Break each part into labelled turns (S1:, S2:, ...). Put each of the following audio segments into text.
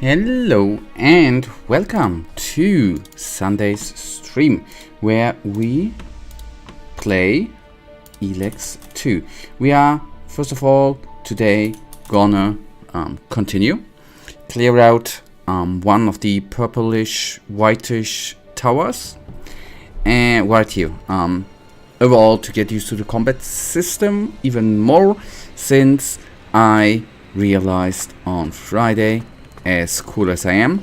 S1: Hello and welcome to Sunday's stream where we play Elex 2. We are first of all today gonna continue clear out one of the purplish whitish towers and right here overall to get used to the combat system even more, since I realized on Friday, as cool as I am,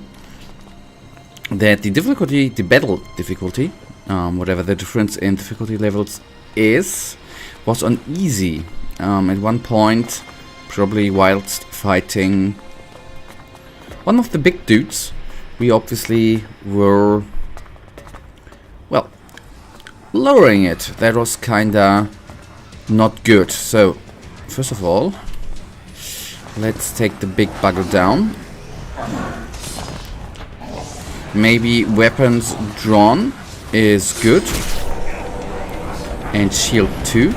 S1: that the difficulty, the battle difficulty, whatever the difference in difficulty levels is, was on easy at one point, probably whilst fighting one of the big dudes. We obviously were, well, lowering it. That was kinda not good. So first of all, let's take the big bugger down. Maybe weapons drawn is good. And shield 2.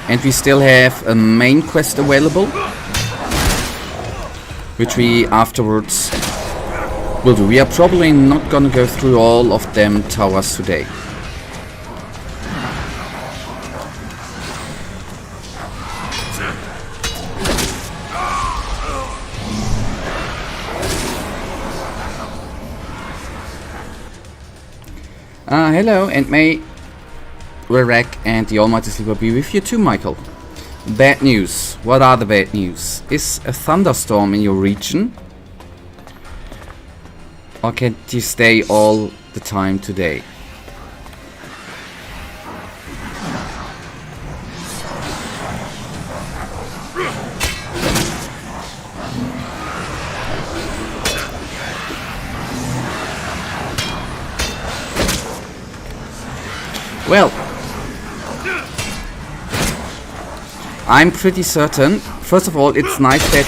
S1: And we still have a main quest available, which we afterwards will do. We are probably not gonna go through all of them towers today. Hello, and may Rarak and the Almighty Sleeper be with you too, Michael. Bad news. What are the bad news? Is a thunderstorm in your region? Or can't you stay all the time today? Well, I'm pretty certain. First of all, it's nice that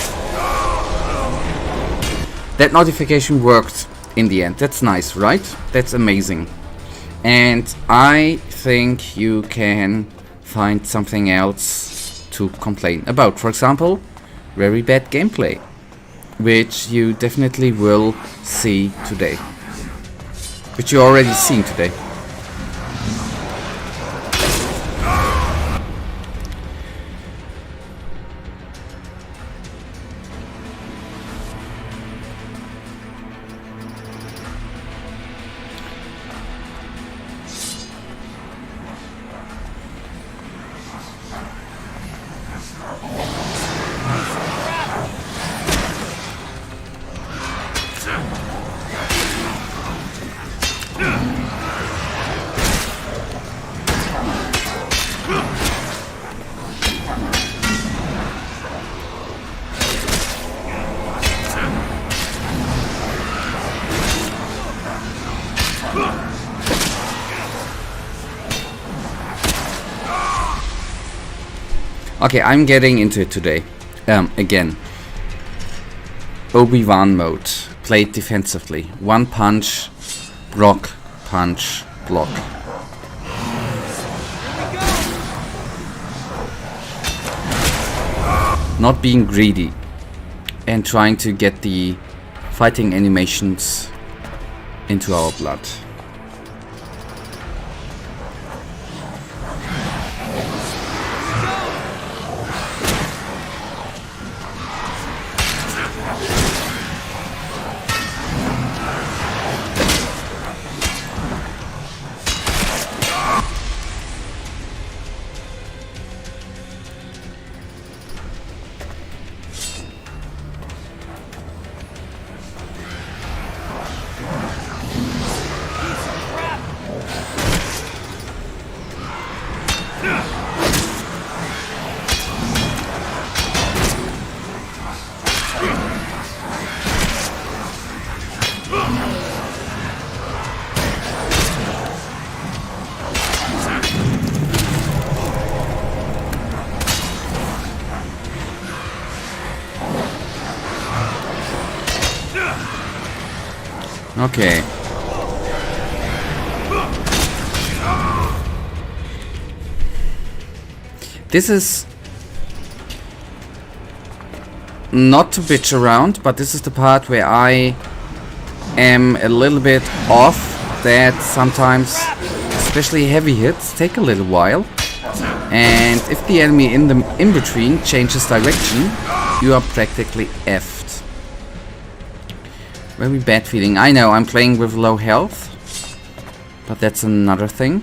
S1: that notification worked in the end. That's nice, right? That's amazing. And I think you can find something else to complain about. For example, very bad gameplay, which you definitely will see today. Which you're already seeing today. Okay, I'm getting into it today. Again. Obi-Wan mode. Played defensively. One punch, block, punch, block. Not being greedy. And trying to get the fighting animations into our blood. Okay. This is not to bitch around, but this is the part where I am a little bit off, that sometimes especially heavy hits take a little while, and if the enemy in between changes direction, you are practically effed. Very bad feeling. I know I'm playing with low health, but that's another thing.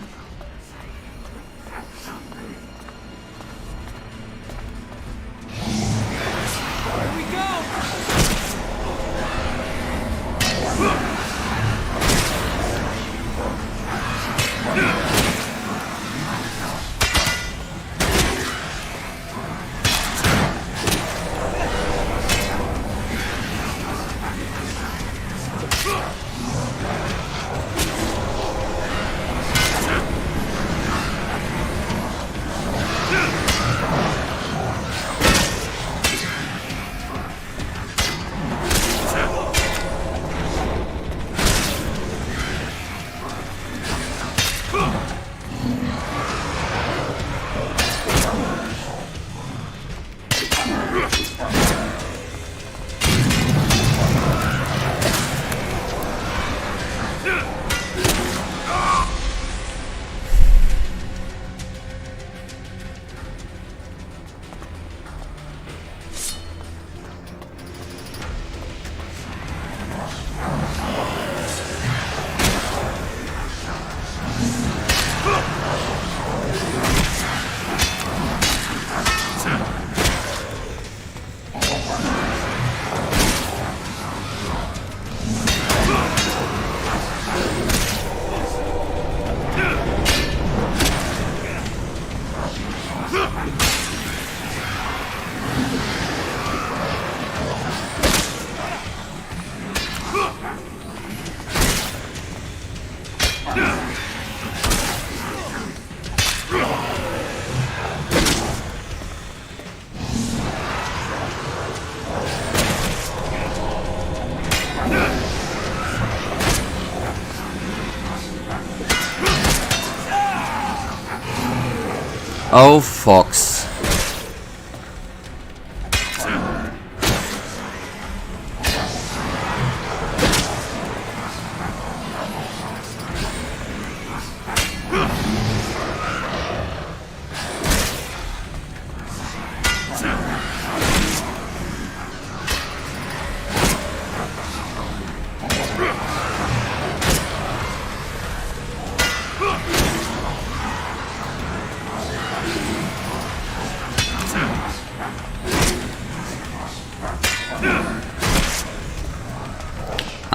S1: Oh, Fox.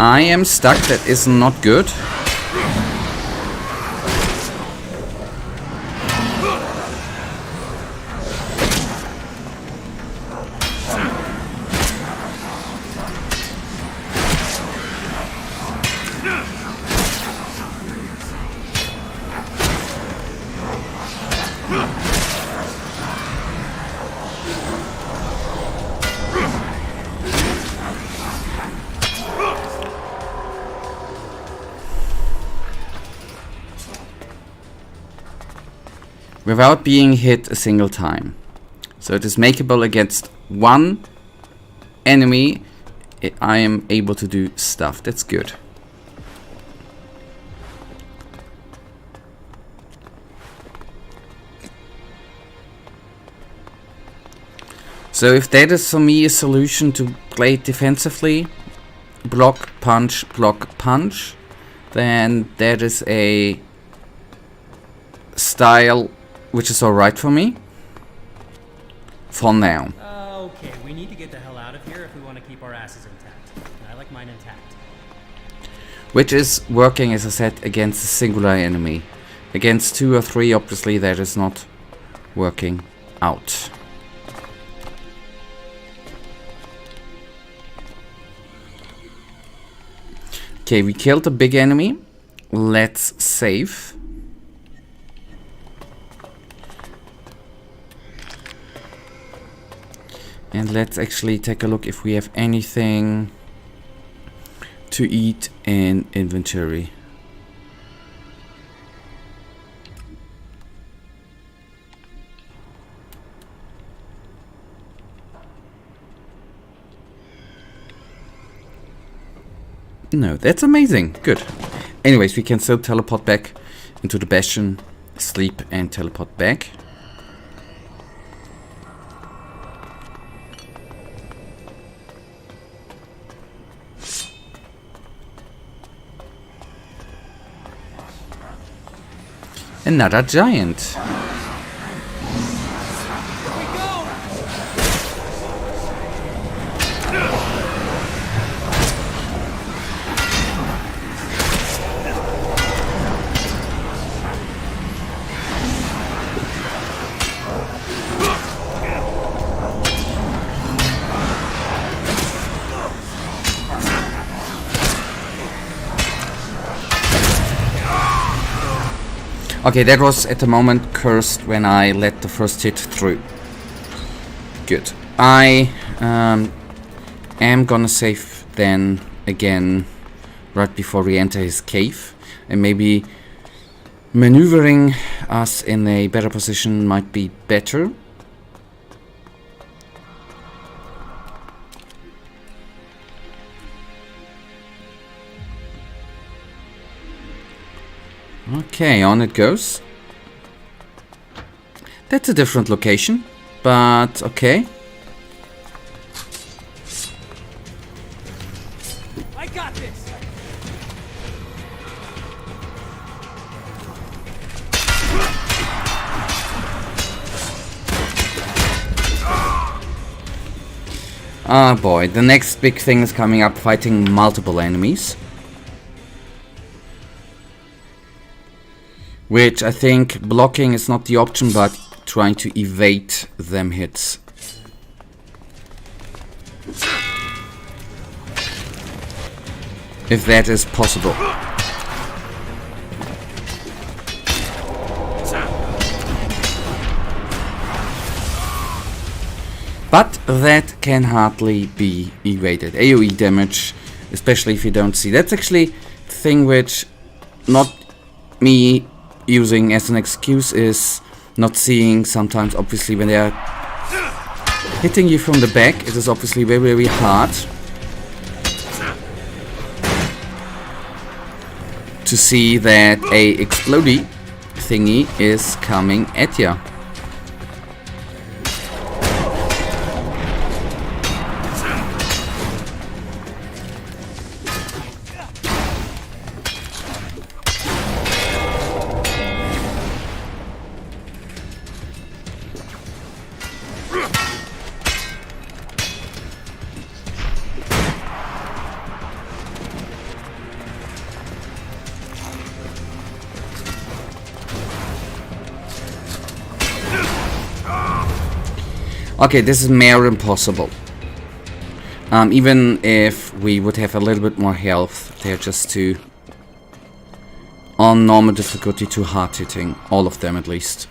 S1: I am stuck. That is not good. Without being hit a single time. So it is makeable against one enemy. I am able to do stuff. That's good. So if that is for me a solution to play it defensively, block, punch, then that is a style which is alright for me. For now.
S2: Okay, we need to get the hell out of here if we want to keep our asses intact. And I like mine intact.
S1: Which is working, as I said, against a singular enemy. Against 2 or 3, obviously, that is not working out. Okay, we killed a big enemy. Let's save. And let's actually take a look if we have anything to eat in inventory. No, that's amazing. Good. Anyways, we can still teleport back into the Bastion, sleep and teleport back. Another giant. Okay, that was at the moment cursed when I let the first hit through. Good. I am gonna save then again right before we enter his cave, and maybe maneuvering us in a better position might be better. Okay, on it goes. That's a different location, but okay.
S2: I got this.
S1: Ah boy, the next big thing is coming up, fighting multiple enemies. Which I think blocking is not the option, but trying to evade them hits. If that is possible. But that can hardly be evaded. AoE damage, especially if you don't see. That's actually the thing which not me using as an excuse is not seeing sometimes. Obviously when they are hitting you from the back, it is obviously very, very hard to see that a explodey thingy is coming at you. Okay, this is mere impossible. Even if we would have a little bit more health, they're just too... on normal difficulty, too hard hitting. All of them at least.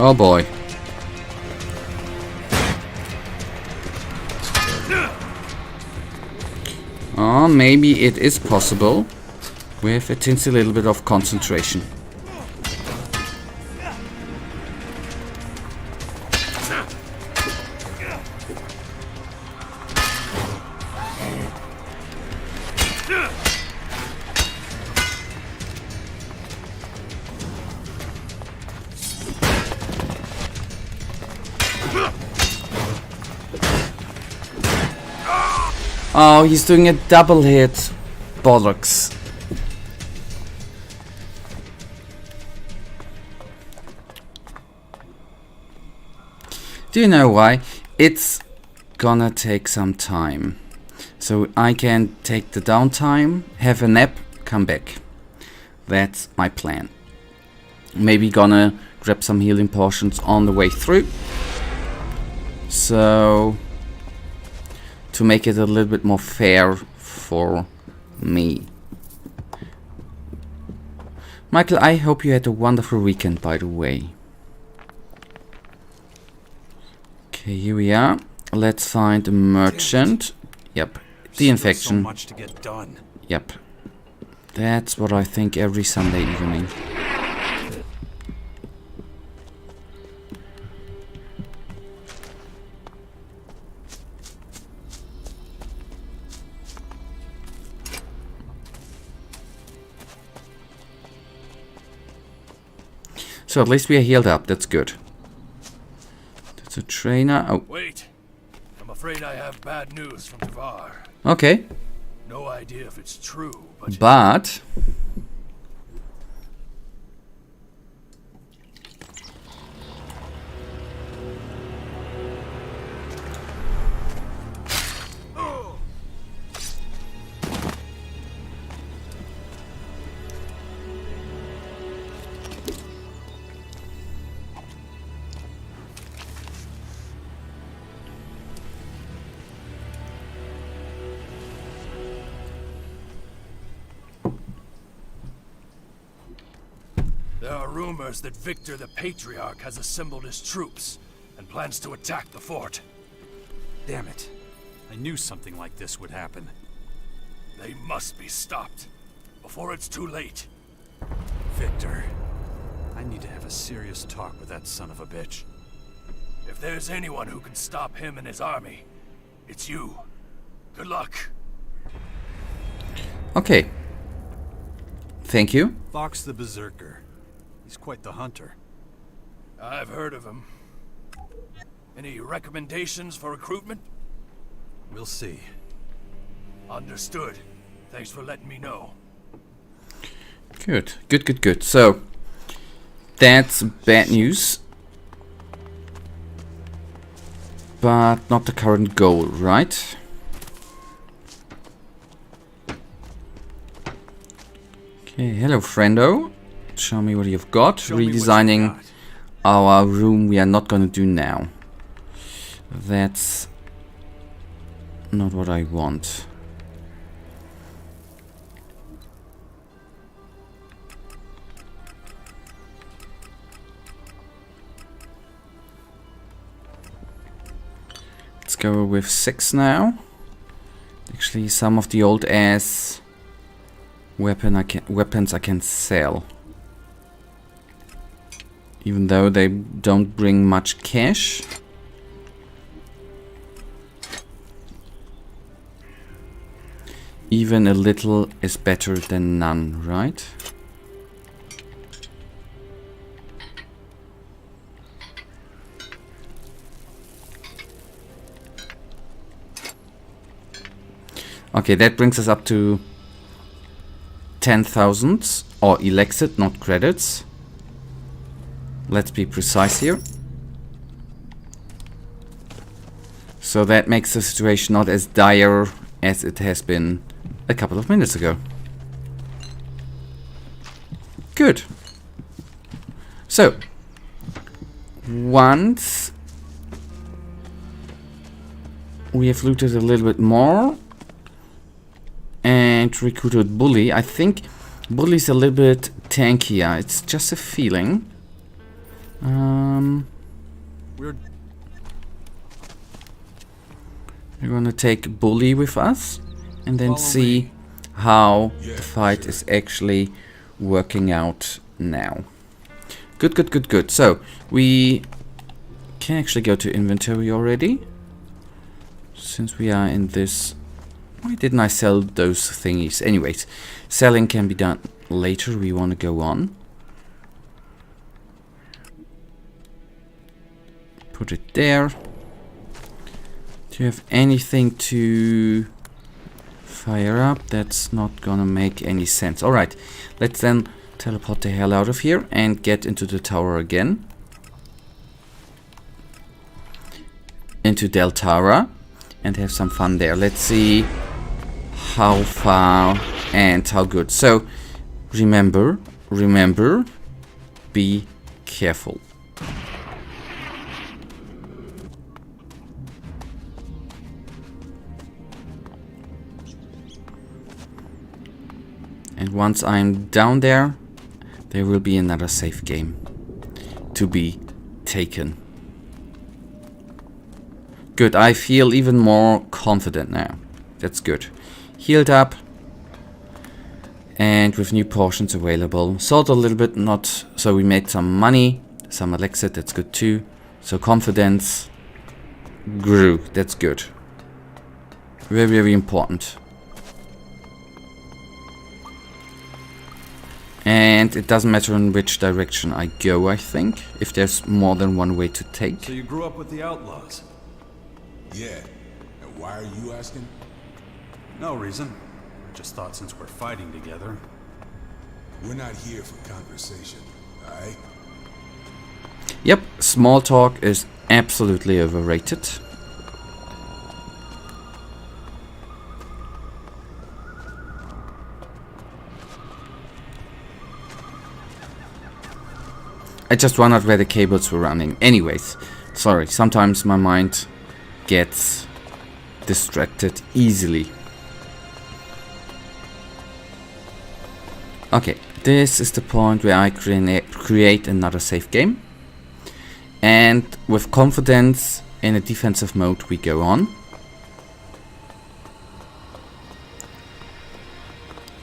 S1: Oh boy. Oh, maybe it is possible with a tinsy little bit of concentration. Oh, he's doing a double hit. Bollocks. Do you know why? It's gonna take some time. So I can take the downtime, have a nap, come back. That's my plan. Maybe gonna grab some healing potions on the way through. So, to make it a little bit more fair for me. Michael, I hope you had a wonderful weekend, by the way. Okay, here we are. Let's find a merchant. Yep, the infection.
S3: So much to get done.
S1: Yep, that's what I think every Sunday evening. So at least we are healed up, that's good. That's a trainer. Oh.
S4: Wait. I'm afraid I have bad news from Devar.
S1: Okay.
S4: No idea if it's true, but... There are rumors that Victor the Patriarch has assembled his troops and plans to attack the fort.
S3: Damn it. I knew something like this would happen.
S4: They must be stopped before it's too late.
S3: Victor, I need to have a serious talk with that son of a bitch.
S4: If there's anyone who can stop him and his army, it's you. Good luck.
S1: Okay. Thank you.
S3: Fox the Berserker. He's quite the hunter.
S4: I've heard of him. Any recommendations for recruitment?
S3: We'll see.
S4: Understood. Thanks for letting me know.
S1: Good, good, good, good. So, that's bad news. But not the current goal, right? Okay, hello friendo. Show me what you've got. Redesigning our room we are not gonna do now. That's not what I want. Let's go with 6 now. Actually, some of the old ass weapons I can sell. Even though they don't bring much cash. Even a little is better than none, right? Okay, that brings us up to 10,000 or Elexit, not credits. Let's be precise here. So that makes the situation not as dire as it has been a couple of minutes ago. Good. So, once we have looted a little bit more and recruited Bully, I think Bully's a little bit tankier. It's just a feeling. We're gonna take Bully with us and then see how the fight is actually working out now. Good, good, good, good. So we can actually go to inventory already. Since we are in this... Why didn't I sell those thingies? Anyways, selling can be done later. We want to go on. Put it there. Do you have anything to fire up? That's not gonna make any sense. Alright, let's then teleport the hell out of here and get into the tower again. Into Deltara and have some fun there. Let's see how far and how good. So remember, be careful. And once I'm down there, there will be another safe game to be taken. Good, I feel even more confident now. That's good. Healed up. And with new portions available. Sold a little bit, not... So we made some money. Some elixir, that's good too. So confidence grew. That's good. Very, very important. And it doesn't matter in which direction I go, I think. If there's more than one way to take.
S3: So you grew up with the outlaws?
S5: Yeah. And why are you asking?
S3: No reason. I just thought since we're fighting together.
S5: We're not here for conversation, alright?
S1: Yep, small talk is absolutely overrated. I just wondered where the cables were running. Anyways, sorry, sometimes my mind gets distracted easily. Okay, this is the point where I create another safe game. And with confidence in a defensive mode we go on.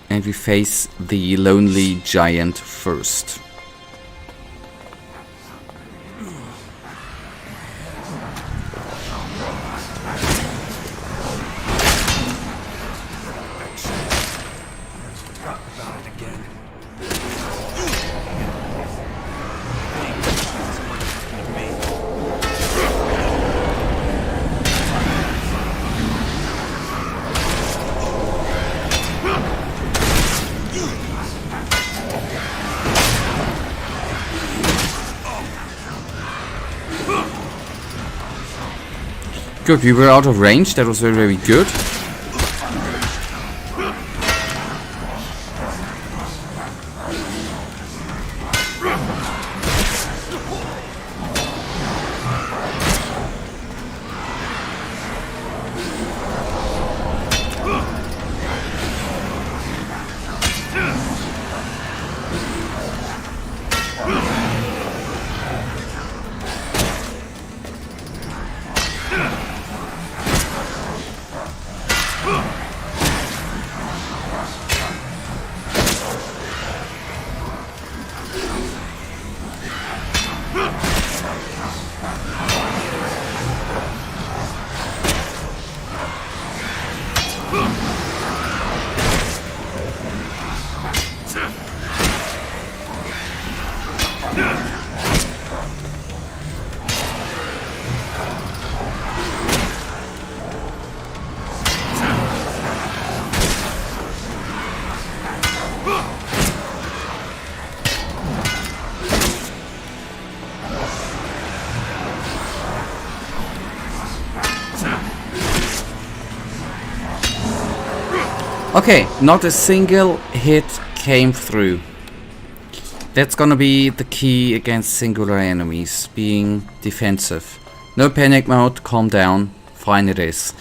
S1: And we face the lonely giant first. Good, we were out of range, that was very, very good. Okay, not a single hit came through. That's gonna be the key against singular enemies, being defensive. No panic mode, calm down, fine it is.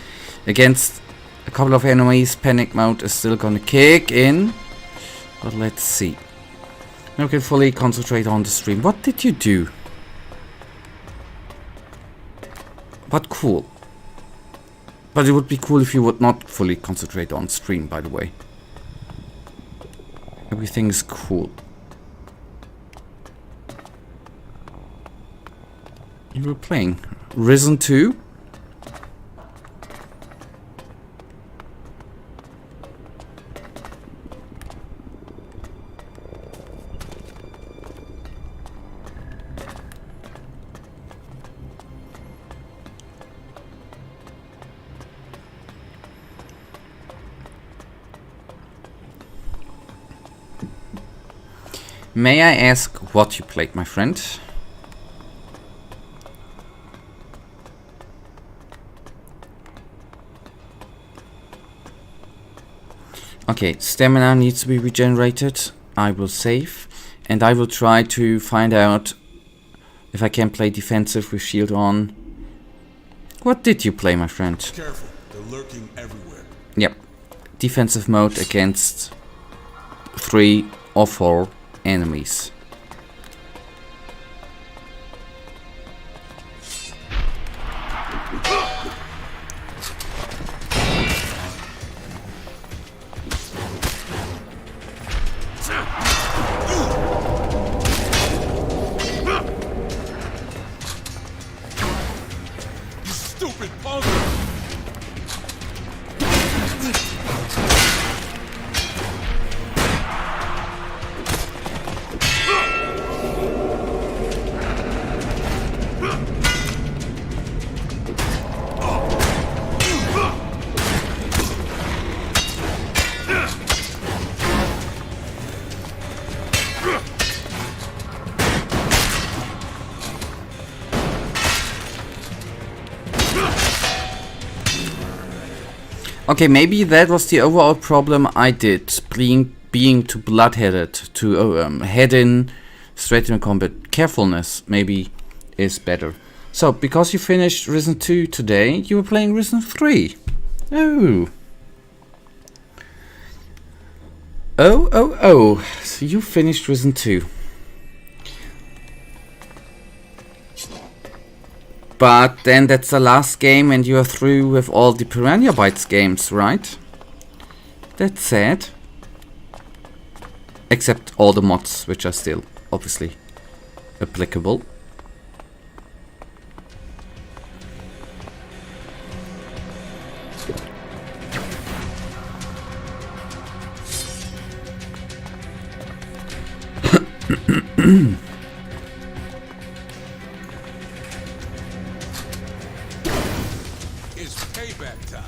S1: Against a couple of enemies, panic mode is still gonna kick in. But let's see. Now we can fully concentrate on the stream. What did you do? But cool. But it would be cool if you would not fully concentrate on stream, by the way. Everything is cool. You were playing Risen 2? May I ask what you played, my friend? Okay, stamina needs to be regenerated. I will save. and I will try to find out if I can play defensive with shield on. What did you play, my friend?
S5: Careful, they're lurking everywhere.
S1: Yep. Defensive mode against 3 or 4 enemies.
S5: Stupid punk!
S1: Okay, maybe that was the overall problem I did, being too bloodheaded, to head in straight into combat. Carefulness maybe is better. So, because you finished Risen 2 today, you were playing Risen 3. Oh. Oh. So you finished Risen 2. But then that's the last game and you are through with all the Piranha Bytes games, right? That's sad. Except all the mods, which are still, obviously, applicable.
S5: It's payback time.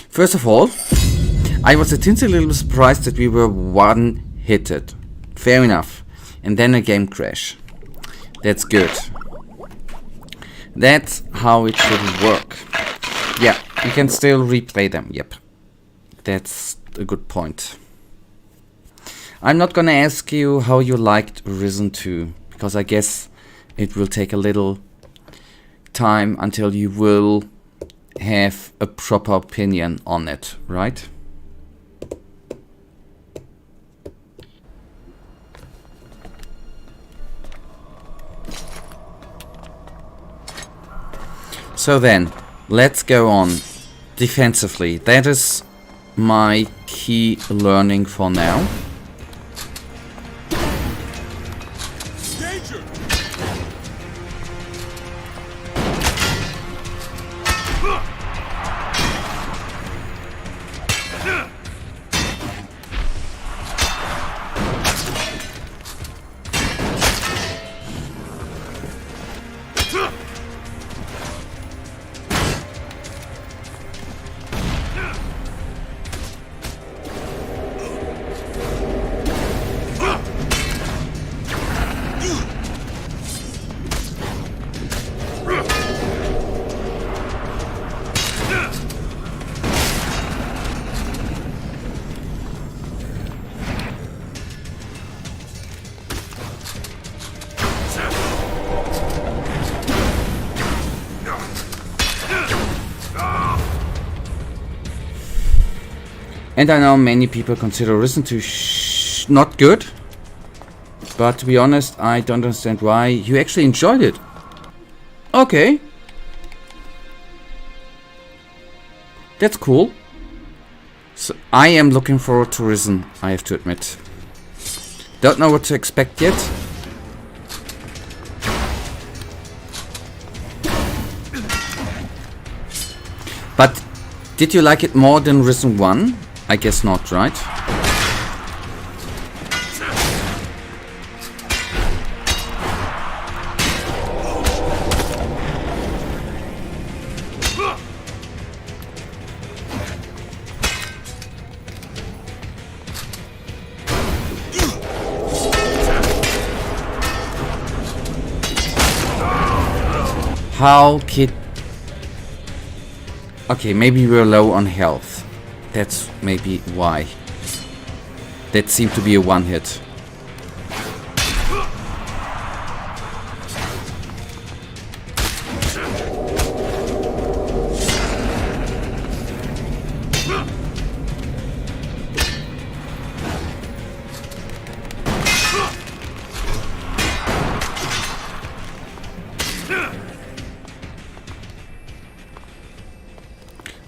S1: First of all, I was a teensy little surprised that we were one-hitted. Fair enough. And then a game crash. That's good. That's how it should work. Yeah, you can still replay them. Yep. That's a good point. I'm not gonna ask you how you liked Risen 2, because I guess it will take a little time until you will have a proper opinion on it, right? So then, let's go on defensively. That is my key learning for now.
S5: Danger!
S1: And I know many people consider Risen 2 not good. But to be honest, I don't understand why you actually enjoyed it. Okay. That's cool. So I am looking forward to Risen, I have to admit. Don't know what to expect yet. But did you like it more than Risen 1? I guess not, right? How kid... Okay, maybe we're low on health. That's maybe why. That seemed to be a one hit.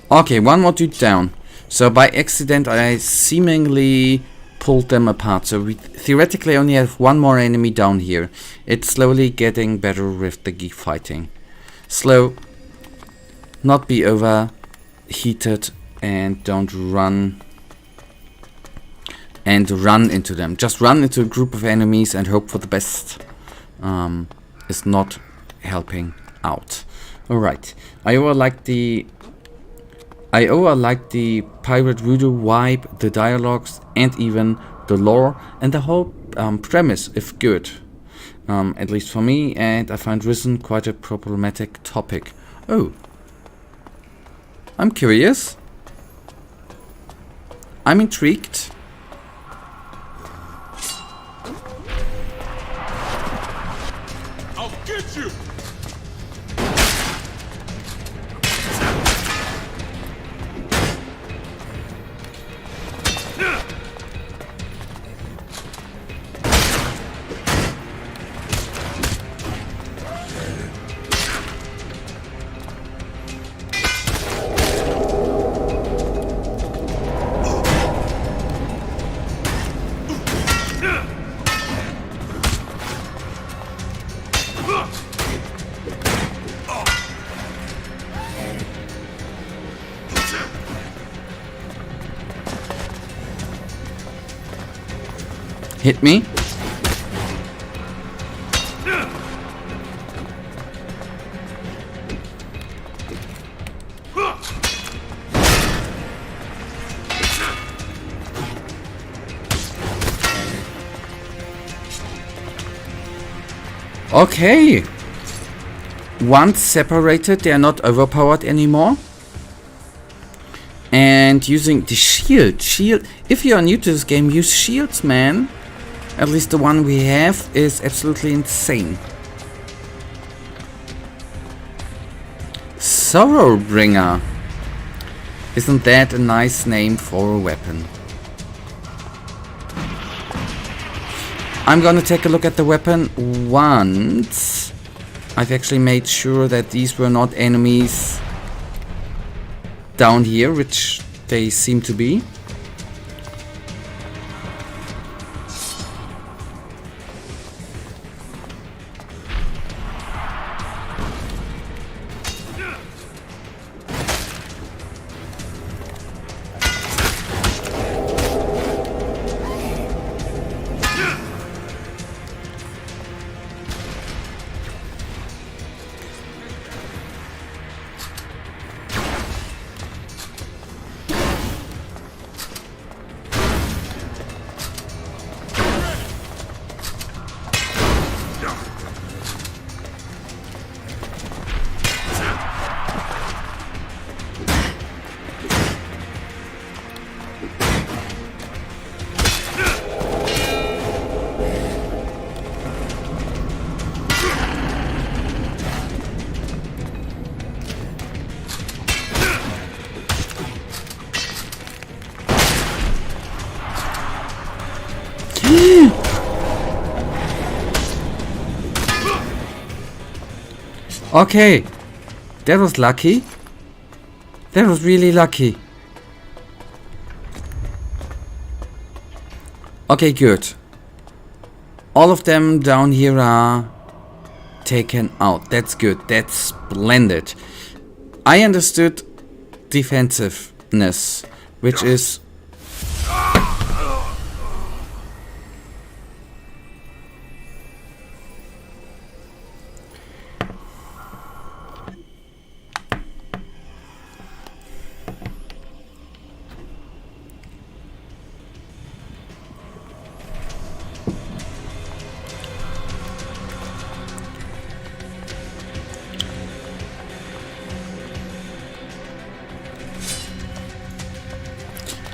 S1: Okay, one more dude down. So by accident I seemingly pulled them apart. So we theoretically only have one more enemy down here. It's slowly getting better with the geek fighting. Slow. Not be overheated and don't run. And run into them. Just run into a group of enemies and hope for the best. Is not helping out. Alright. I like the pirate voodoo vibe, the dialogues, and even the lore, and the whole premise is good, at least for me, and I find Risen quite a problematic topic. Oh, I'm curious. I'm intrigued.
S5: I'll get you!
S1: Hit me. Okay. Once separated, they are not overpowered anymore. And using the shield. If you are new to this game, use shields, man. At least the one we have is absolutely insane. Sorrowbringer. Isn't that a nice name for a weapon? I'm gonna take a look at the weapon once I've actually made sure that these were not enemies down here, which they seem to be. Okay. That was lucky. That was really lucky. Okay, good. All of them down here are taken out. That's good. That's splendid. I understood defensiveness, which is...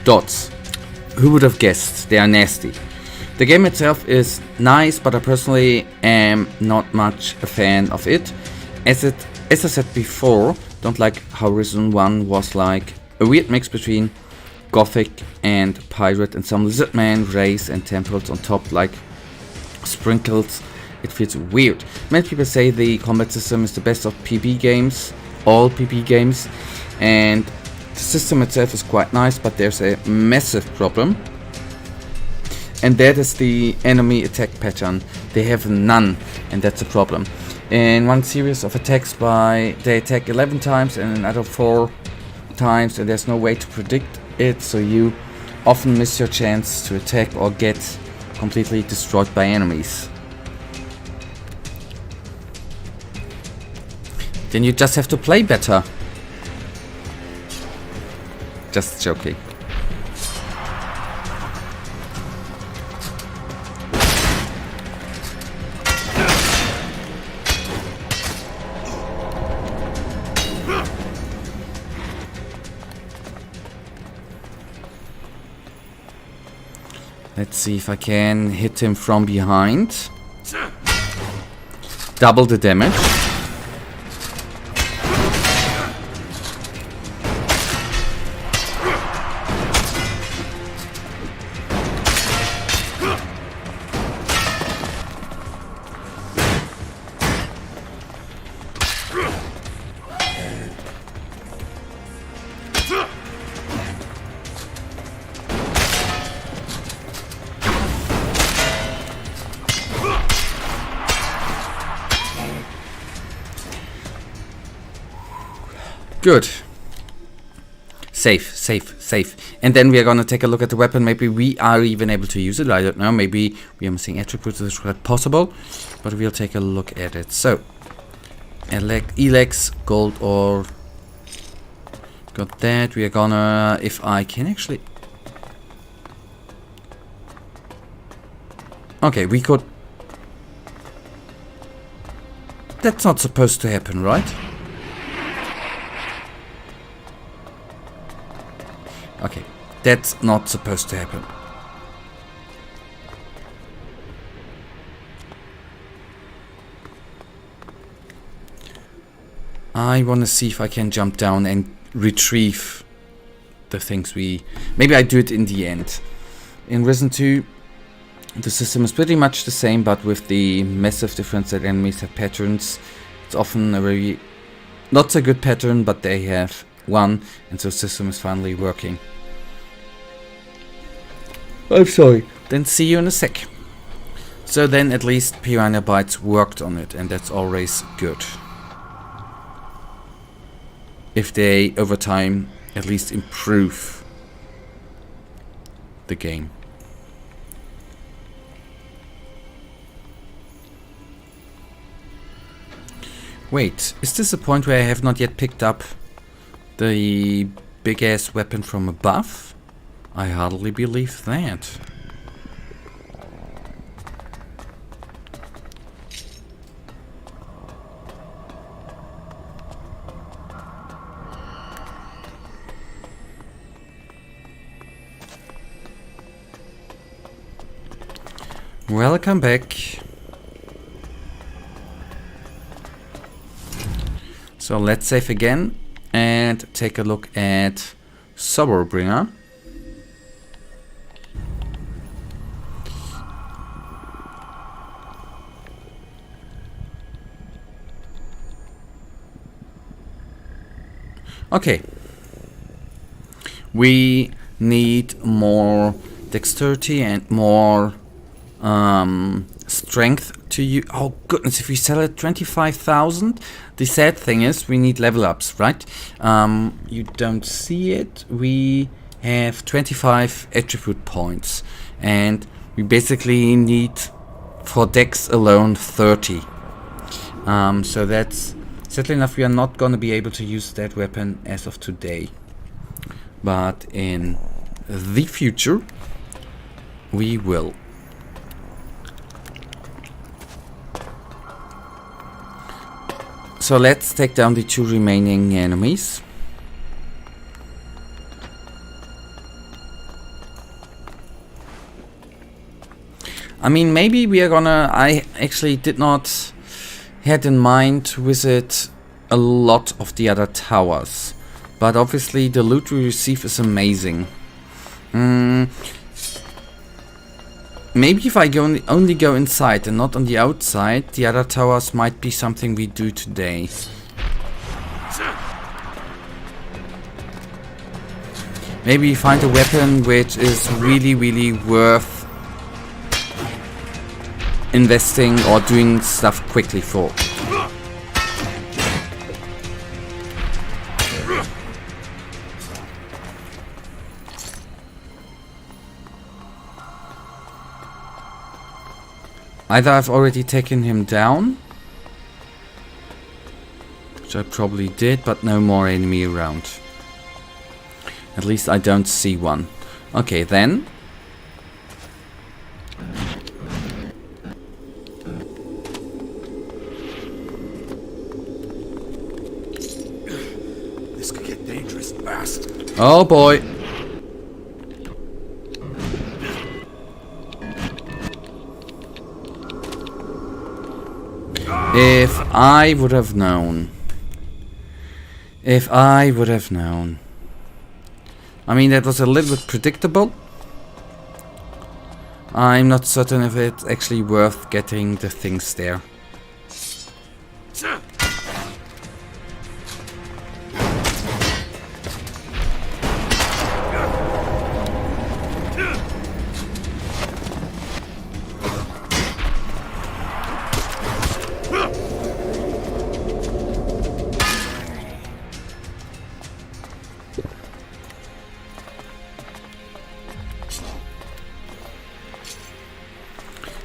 S1: dots. Who would have guessed? They are nasty. The game itself is nice, but I personally am not much a fan of it. As I said before, don't like how Risen 1 was like a weird mix between Gothic and Pirate and some Lizardman, race and temples on top like sprinkles. It feels weird. Many people say the combat system is the best of PB games, all PB games, and the system itself is quite nice, but there's a massive problem, and that is the enemy attack pattern. They have none, and that's a problem. In one series of attacks they attack 11 times and another 4 times, and there's no way to predict it, so you often miss your chance to attack or get completely destroyed by enemies. Then you just have to play better. Just joking. Let's see if I can hit him from behind. Double the damage. Good. Safe. And then we are gonna take a look at the weapon. Maybe we are even able to use it. I don't know. Maybe we are missing attributes. That's quite possible. But we'll take a look at it. So, Elex, gold ore. Got that. We are gonna... If I can actually... Okay, we could... That's not supposed to happen, right? Okay, that's not supposed to happen. I want to see if I can jump down and retrieve the things we... Maybe I do it in the end. In Risen 2, the system is pretty much the same, but with the massive difference that enemies have patterns. It's often a very... not so good pattern, but they have one, and so the system is finally working. I'm sorry. Then see you in a sec. So then at least Piranha Bytes worked on it, and that's always good. If they, over time, at least improve the game. Wait, is this a point where I have not yet picked up the big-ass weapon from above? I hardly believe that. Welcome back. So let's save again and take a look at Soberbringer. Okay. We need more dexterity and more strength to you. Oh goodness, if we sell it 25,000, the sad thing is we need level ups, right? You don't see it. We have 25 attribute points, and we basically need for dex alone 30. So that's sadly enough, we are not going to be able to use that weapon as of today, but in the future we will. So let's take down the 2 remaining enemies. I mean, maybe we are gonna... I actually did not had in mind to visit a lot of the other towers, but obviously the loot we receive is amazing. Maybe if I only go inside and not on the outside, the other towers might be something we do today. Maybe find a weapon which is really worth investing or doing stuff quickly for. Either I've already taken him down, which I probably did, but no more enemy around. At least I don't see one. Okay, then.
S3: This could get dangerous fast.
S1: Oh boy. If I would have known. If I would have known. I mean, that was a little bit predictable. I'm not certain if it's actually worth getting the things there.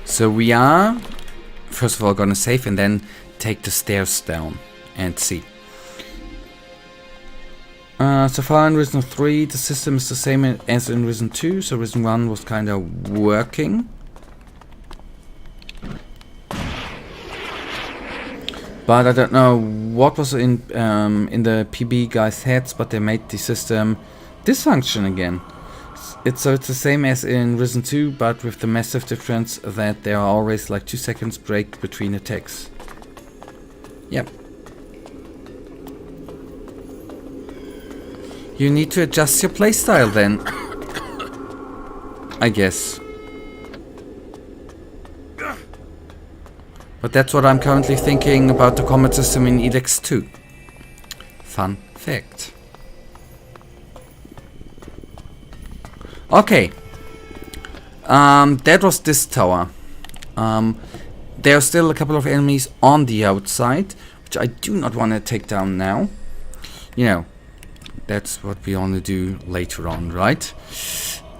S1: So we are, first of all, gonna save and then take the stairs down and see. So far in Risen 3, the system is the same as in Risen 2, so Risen 1 was kind of working. But I don't know what was in the PB guys' heads, but they made the system dysfunction again. So it's the same as in Risen 2, but with the massive difference that there are always like 2 seconds break between attacks. Yep. You need to adjust your playstyle then. I guess. But that's what I'm currently thinking about the combat system in Elex 2. Fun fact. Okay, that was this tower. There are still a couple of enemies on the outside, which I do not want to take down now. You know, that's what we want to do later on, right?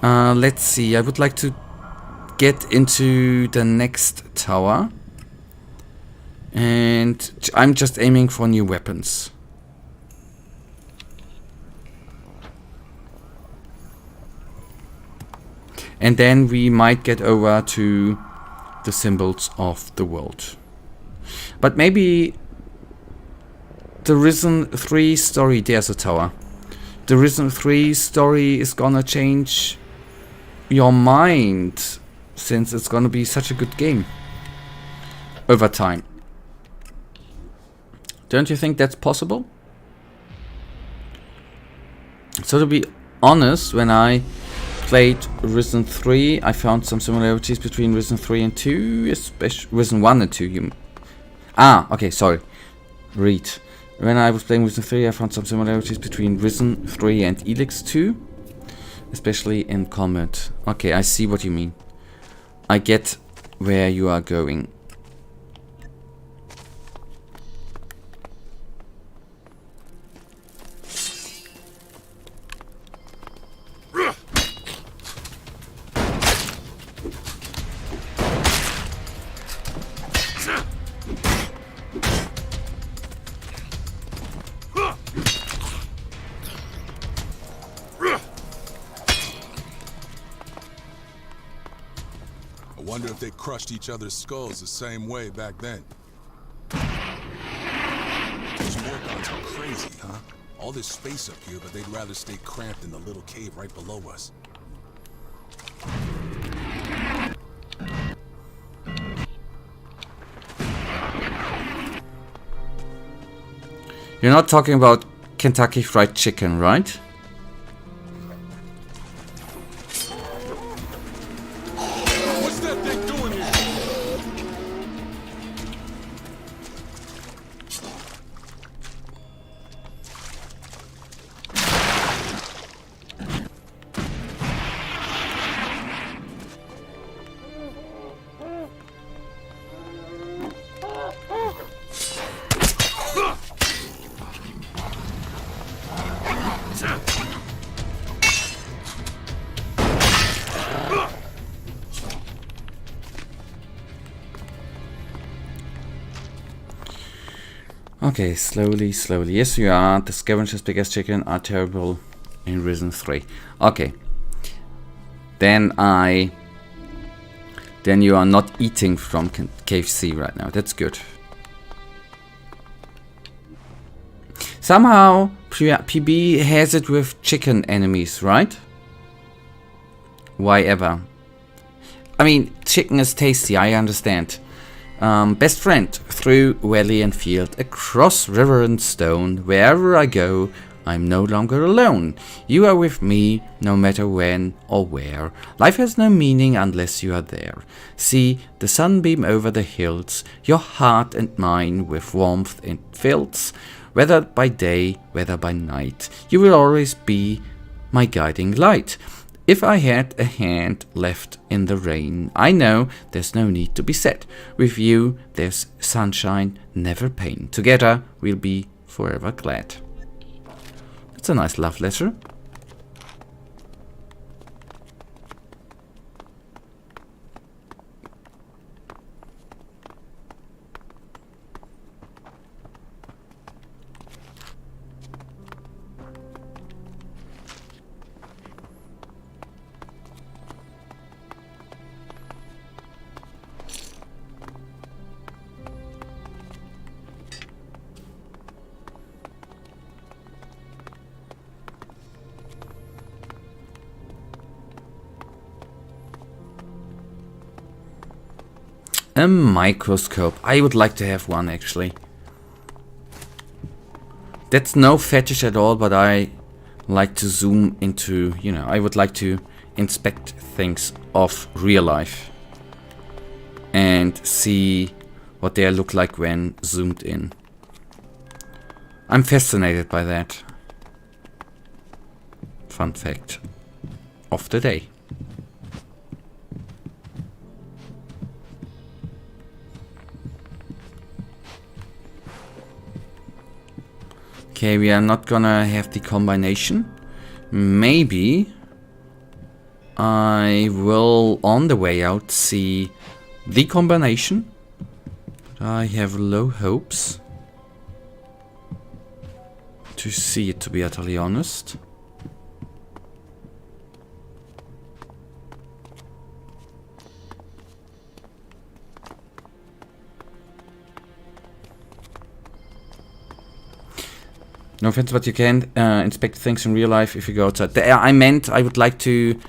S1: Let's see, I would like to get into the next tower. And I'm just aiming for new weapons. And then we might get over to the symbols of the world. But maybe the Risen 3 story, there's a tower. The Risen 3 story is gonna change your mind, since it's gonna be such a good game over time. Don't you think that's possible? So to be honest, when I played Risen 3, I found some similarities between Risen 3 and 2, especially Risen 1 and 2. Okay, sorry. Read. When I was playing Risen 3, I found some similarities between Risen 3 and Elex 2, especially in combat. Okay, I see what you mean. I get where you are going.
S5: I wonder if they crushed each other's skulls the same way back then. These Morgons are crazy, huh? All this space up here, but they'd rather stay cramped in the little cave right below us.
S1: You're not talking about Kentucky Fried Chicken, right?
S5: What's that thing doing here?
S1: Okay, slowly, slowly. Yes, you are. The scavengers, big as chicken, are terrible in Risen 3. Okay. Then you are not eating from KFC right now. That's good. Somehow, PB has it with chicken enemies, right? Why ever? I mean, chicken is tasty, I understand. Best friend, through valley and field, across river and stone, wherever I go, I'm no longer alone. You are with me, no matter when or where. Life has no meaning unless you are there. See the sunbeam over the hills, your heart and mine with warmth it fills. Whether by day, whether by night, you will always be my guiding light. If I had a hand left in the rain, I know there's no need to be sad. With you, there's sunshine, never pain. Together, we'll be forever glad. That's a nice love letter. A microscope. I would like to have one, actually. That's no fetish at all, but I like to zoom into, you know, I would like to inspect things of real life and see what they look like when zoomed in. I'm fascinated by that. Fun fact of the day. Okay, we are not gonna have the combination. Maybe I will, on the way out, see the combination. But I have low hopes to see it, to be utterly honest. No offense, but you can inspect things in real life if you go outside. I meant I would like to,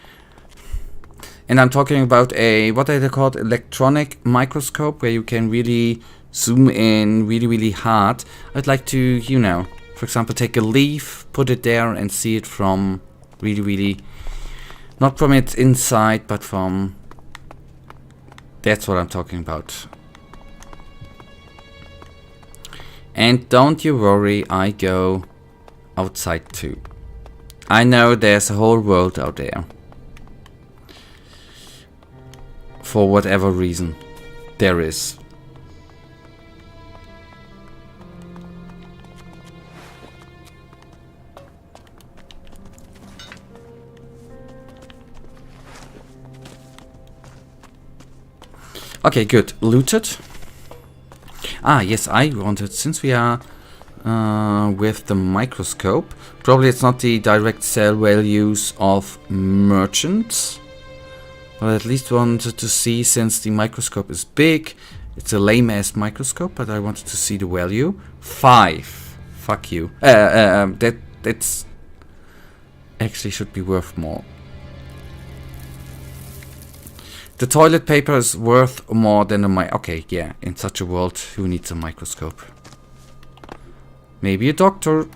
S1: and I'm talking about a, what are they called? Electronic microscope, where you can really zoom in really, really hard. I'd like to, you know, for example, take a leaf, put it there and see it from really, really, not from its inside, but from, that's what I'm talking about. And don't you worry, I go outside too. I know there's a whole world out there. For whatever reason, there is. Okay, good. Looted. Ah, yes, I wanted, since we are with the microscope, probably it's not the direct sell values of merchants, but at least wanted to see, since the microscope is big, it's a lame-ass microscope, but I wanted to see the value. 5. Fuck you. That's actually should be worth more. The toilet paper is worth more than a okay, yeah, in such a world, who needs a microscope? Maybe a doctor.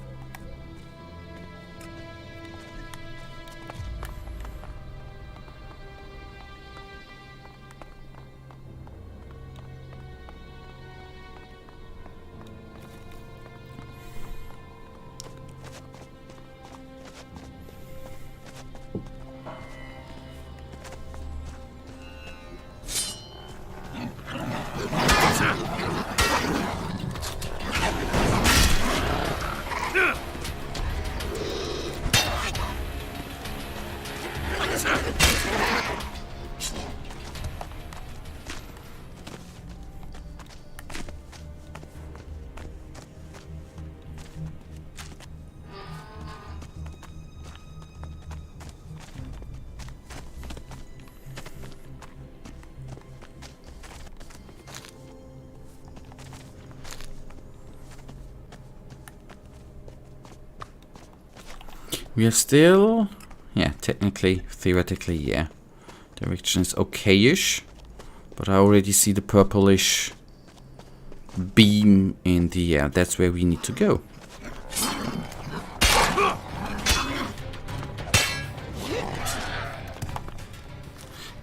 S1: We are still, yeah, technically, theoretically, yeah. Direction is okay-ish, but I already see the purplish beam in the air. That's where we need to go.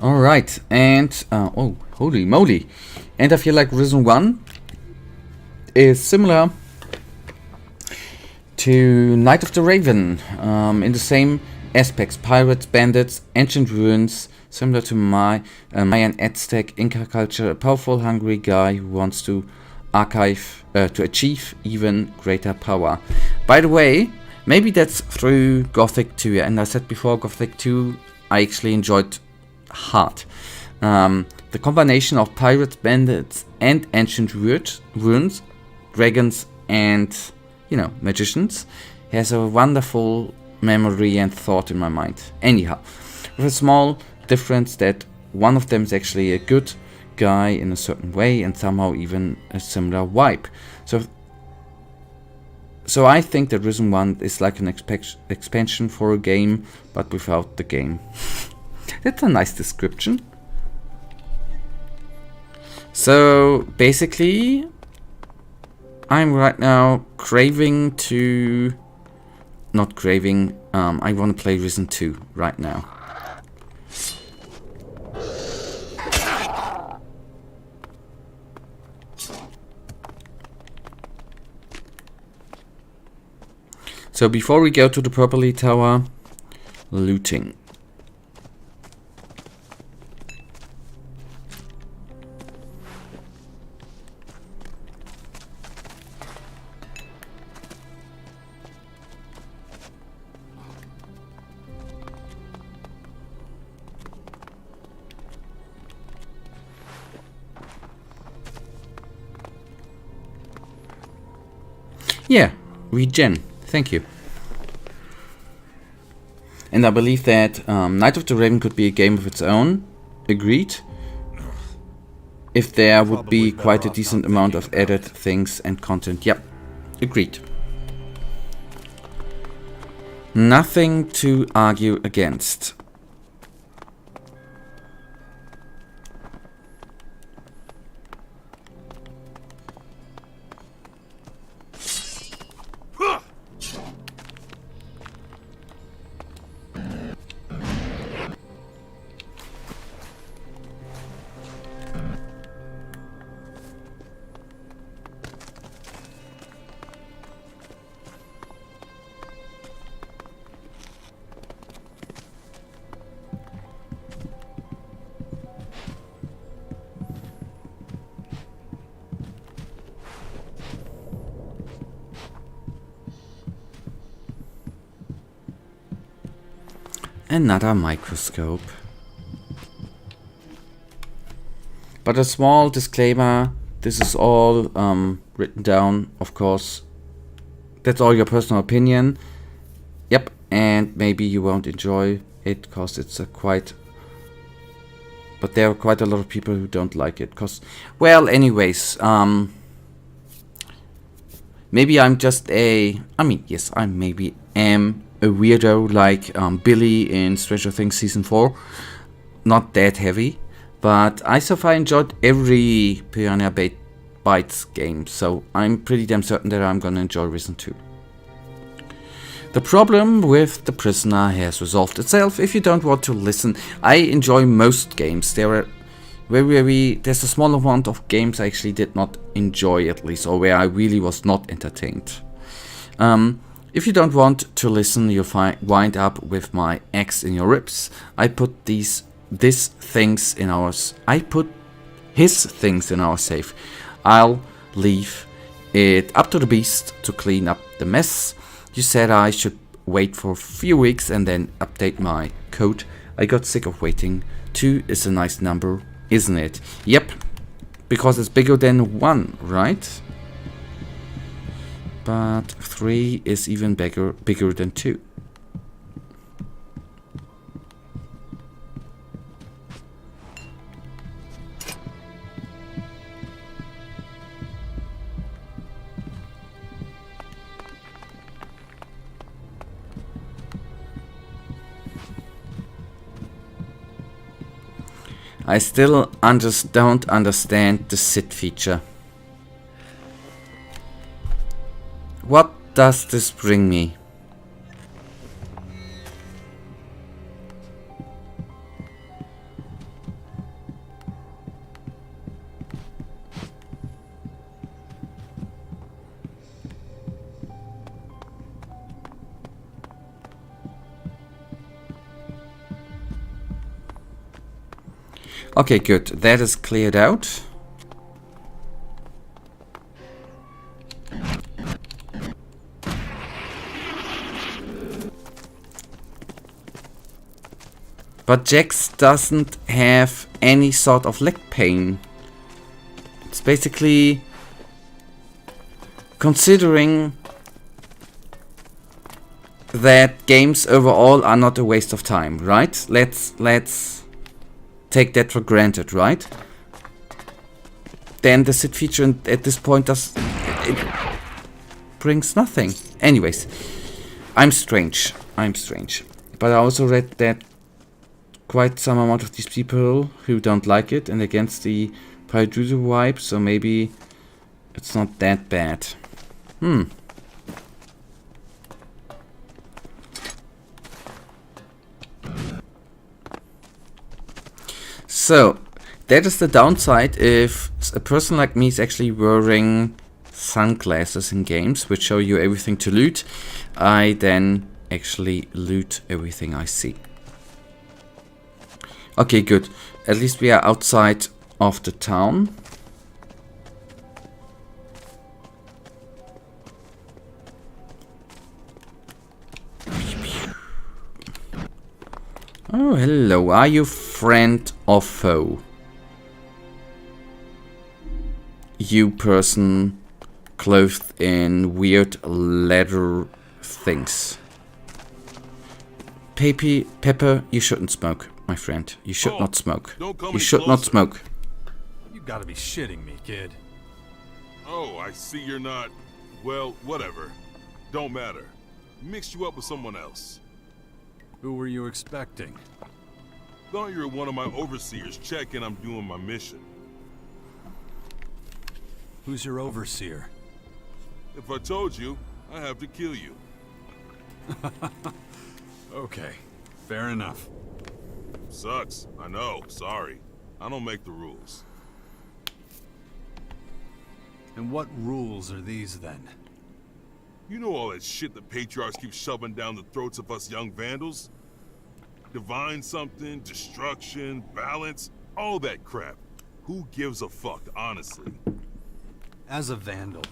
S1: Alright, and, oh, holy moly. And I feel like Risen 1 is similar to Night of the Raven, in the same aspects: pirates, bandits, ancient ruins, similar to Mayan, Aztec, Inca culture, a powerful, hungry guy who wants to achieve even greater power. By the way, maybe that's through Gothic 2, and I said before, Gothic 2 I actually enjoyed hard. The combination of pirates, bandits, and ancient ruins, dragons, and magicians, has a wonderful memory and thought in my mind. Anyhow, with a small difference that one of them is actually a good guy in a certain way, and somehow even a similar vibe. So I think that Risen 1 is like an expansion for a game, but without the game. That's a nice description. So basically, I'm right now craving to... Not craving, I want to play Risen 2 right now. So before we go to the Purpley Tower, looting. Yeah, regen. Thank you. And I believe that Night of the Raven could be a game of its own. Agreed. If there would be quite a decent amount of added things and content. Yep. Agreed. Nothing to argue against. Another microscope. But a small disclaimer, this is all written down, of course. That's all your personal opinion. Yep, and maybe you won't enjoy it because it's a quite... But there are quite a lot of people who don't like it because... Well, anyways, maybe I'm just a... I mean, yes, I maybe am a weirdo like Billy in Stranger Things Season 4. Not that heavy. But I so far enjoyed every Piranha Bytes game. So I'm pretty damn certain that I'm gonna enjoy Risen 2. The problem with The Prisoner has resolved itself. If you don't want to listen, I enjoy most games. There are there's a small amount of games I actually did not enjoy, at least, or where I really was not entertained. If you don't want to listen, you'll wind up with my axe in your ribs. I put his things in our safe. I'll leave it up to the beast to clean up the mess. You said I should wait for a few weeks and then update my code. I got sick of waiting. 2 is a nice number, isn't it? Yep, because it's bigger than 1, right? But 3 is even bigger than 2. I still don't understand the sit feature. What does this bring me? Okay, good. That is cleared out. But Jax doesn't have any sort of leg pain. It's basically... Considering that games overall are not a waste of time, right? Let's take that for granted, right? Then the sit feature at this point it brings nothing. Anyways, I'm strange. But I also read that quite some amount of these people who don't like it and against the Pyrojuju vibe, so maybe it's not that bad. So, that is the downside if a person like me is actually wearing sunglasses in games, which show you everything to loot. I then actually loot everything I see. Okay, good. At least we are outside of the town. Oh, hello. Are you friend or foe? You person clothed in weird leather things. Pepper, you shouldn't smoke, my friend. You should not smoke. You should not smoke.
S3: You gotta be shitting me, kid.
S5: Oh, I see you're not... Well, whatever. Don't matter. Mixed you up with someone else.
S3: Who were you expecting?
S5: Thought you were one of my overseers checking I'm doing my mission.
S3: Who's your overseer?
S5: If I told you, I have to kill you.
S3: Okay, fair enough.
S5: Sucks, I know, sorry. I don't make the rules.
S3: And what rules are these then?
S5: You know all that shit the patriarchs keep shoving down the throats of us young vandals? Divine something, destruction, balance, all that crap. Who gives a fuck, honestly?
S3: As a vandal,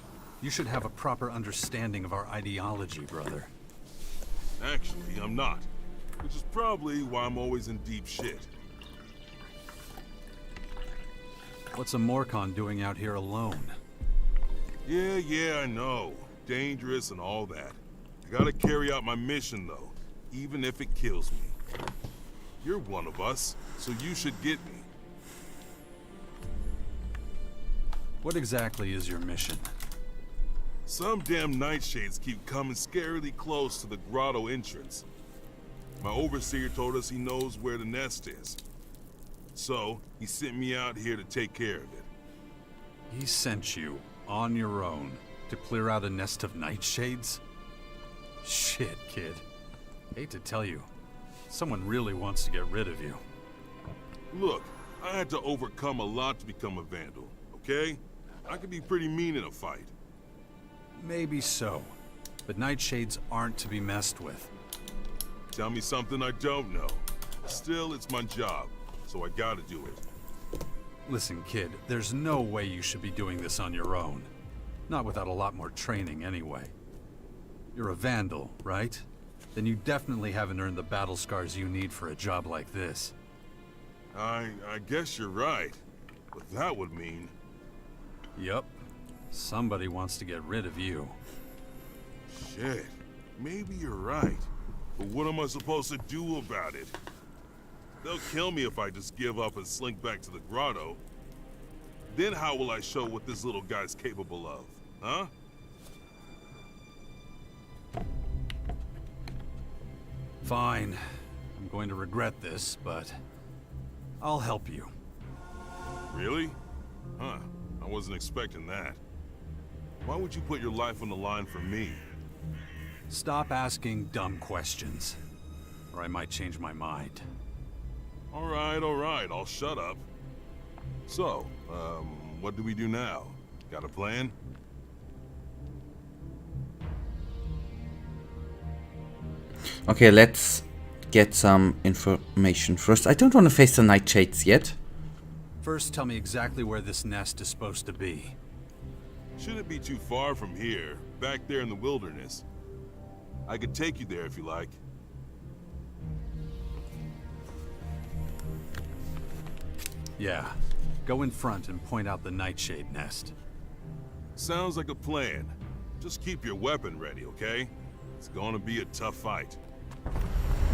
S3: you should have a proper understanding of our ideology, brother.
S5: Actually, I'm not. Which is probably why I'm always in deep shit.
S3: What's a Morcon doing out here alone?
S5: Yeah, I know. Dangerous and all that. I gotta carry out my mission, though, even if it kills me. You're one of us, so you should get me.
S3: What exactly is your mission?
S5: Some damn nightshades keep coming scarily close to the grotto entrance. My overseer told us he knows where the nest is. So, he sent me out here to take care of it.
S3: He sent you, on your own, to clear out a nest of nightshades? Shit, kid. Hate to tell you, someone really wants to get rid of you.
S5: Look, I had to overcome a lot to become a vandal, okay? I can be pretty mean in a fight.
S3: Maybe so, but nightshades aren't to be messed with.
S5: Tell me something I don't know. Still, it's my job, so I gotta do it.
S3: Listen, kid, there's no way you should be doing this on your own. Not without a lot more training, anyway. You're a vandal, right? Then you definitely haven't earned the battle scars you need for a job like this.
S5: I guess you're right. But that would mean...
S3: Yup. Somebody wants to get rid of you.
S5: Shit. Maybe you're right. But what am I supposed to do about it? They'll kill me if I just give up and slink back to the grotto. Then how will I show what this little guy's capable of, huh?
S3: Fine. I'm going to regret this, but I'll help you.
S5: Really? Huh. I wasn't expecting that. Why would you put your life on the line for me?
S3: Stop asking dumb questions, or I might change my mind.
S5: All right, I'll shut up. So, what do we do now? Got a plan?
S1: Okay, let's get some information first. I don't want to face the nightshades yet.
S3: First, tell me exactly where this nest is supposed to be.
S5: Shouldn't be too far from here, back there in the wilderness. I could take you there if you like.
S3: Yeah. Go in front and point out the nightshade nest.
S5: Sounds like a plan. Just keep your weapon ready, okay? It's gonna be a tough fight.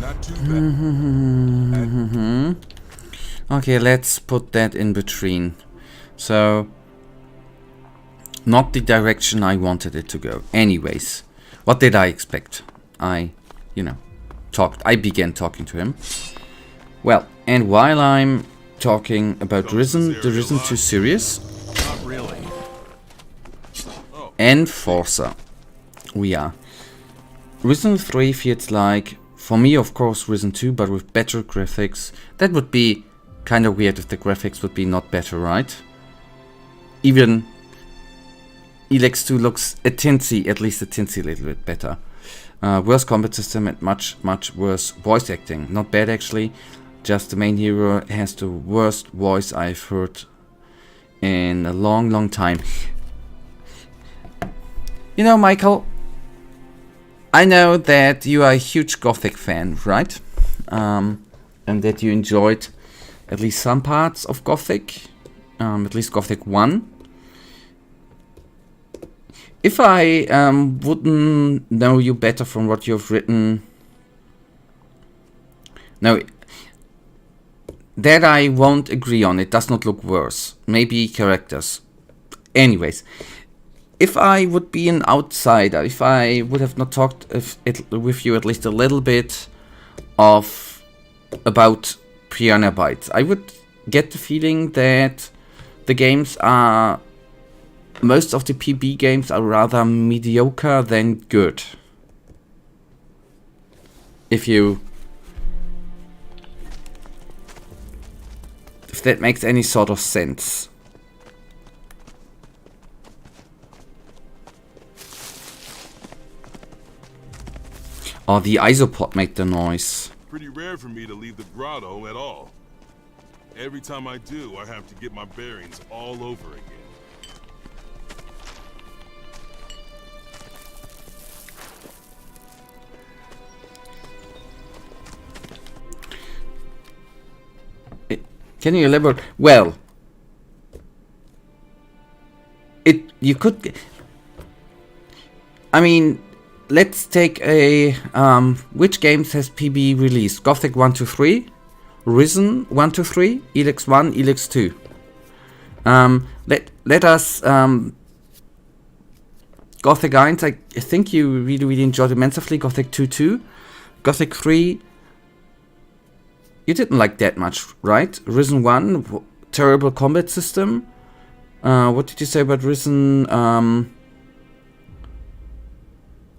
S3: Not too bad.
S1: Okay, let's put that in between. So, not the direction I wanted it to go. Anyways, what did I expect? I began talking to him. Well, and while I'm talking about Risen, the Risen 2 series,
S3: Not really.
S1: Enforcer, we are. Risen 3 feels like, for me of course Risen 2, but with better graphics. That would be kind of weird if the graphics would be not better, right? Even Elex 2 looks at least a tinsy little bit better. Worse combat system and much worse voice acting. Not bad actually, just the main hero has the worst voice I've heard in a long time. You know, Michael, I know that you are a huge Gothic fan, right? And that you enjoyed at least some parts of Gothic, at least Gothic 1. If I wouldn't know you better from what you've written... No, that I won't agree on. It does not look worse. Maybe characters. Anyways, if I would be an outsider, if I would have not talked with you at least a little bit about Piranha Bytes, I would get the feeling that the games are... Most of the PB games are rather mediocre than good. If that makes any sort of sense. Oh, the isopod made the noise.
S5: Pretty rare for me to leave the grotto at all. Every time I do, I have to get my bearings all over again.
S1: Can you elaborate? Well, you could. I mean, let's take a which games has PB released? Gothic 1 to 3, Risen 1 to 3, Elex 1, Elex 2. Let us Gothic 1, I think you really enjoyed immensely. Gothic 2 too. Gothic 3, you didn't like that much, right? Risen 1, terrible combat system. What did you say about Risen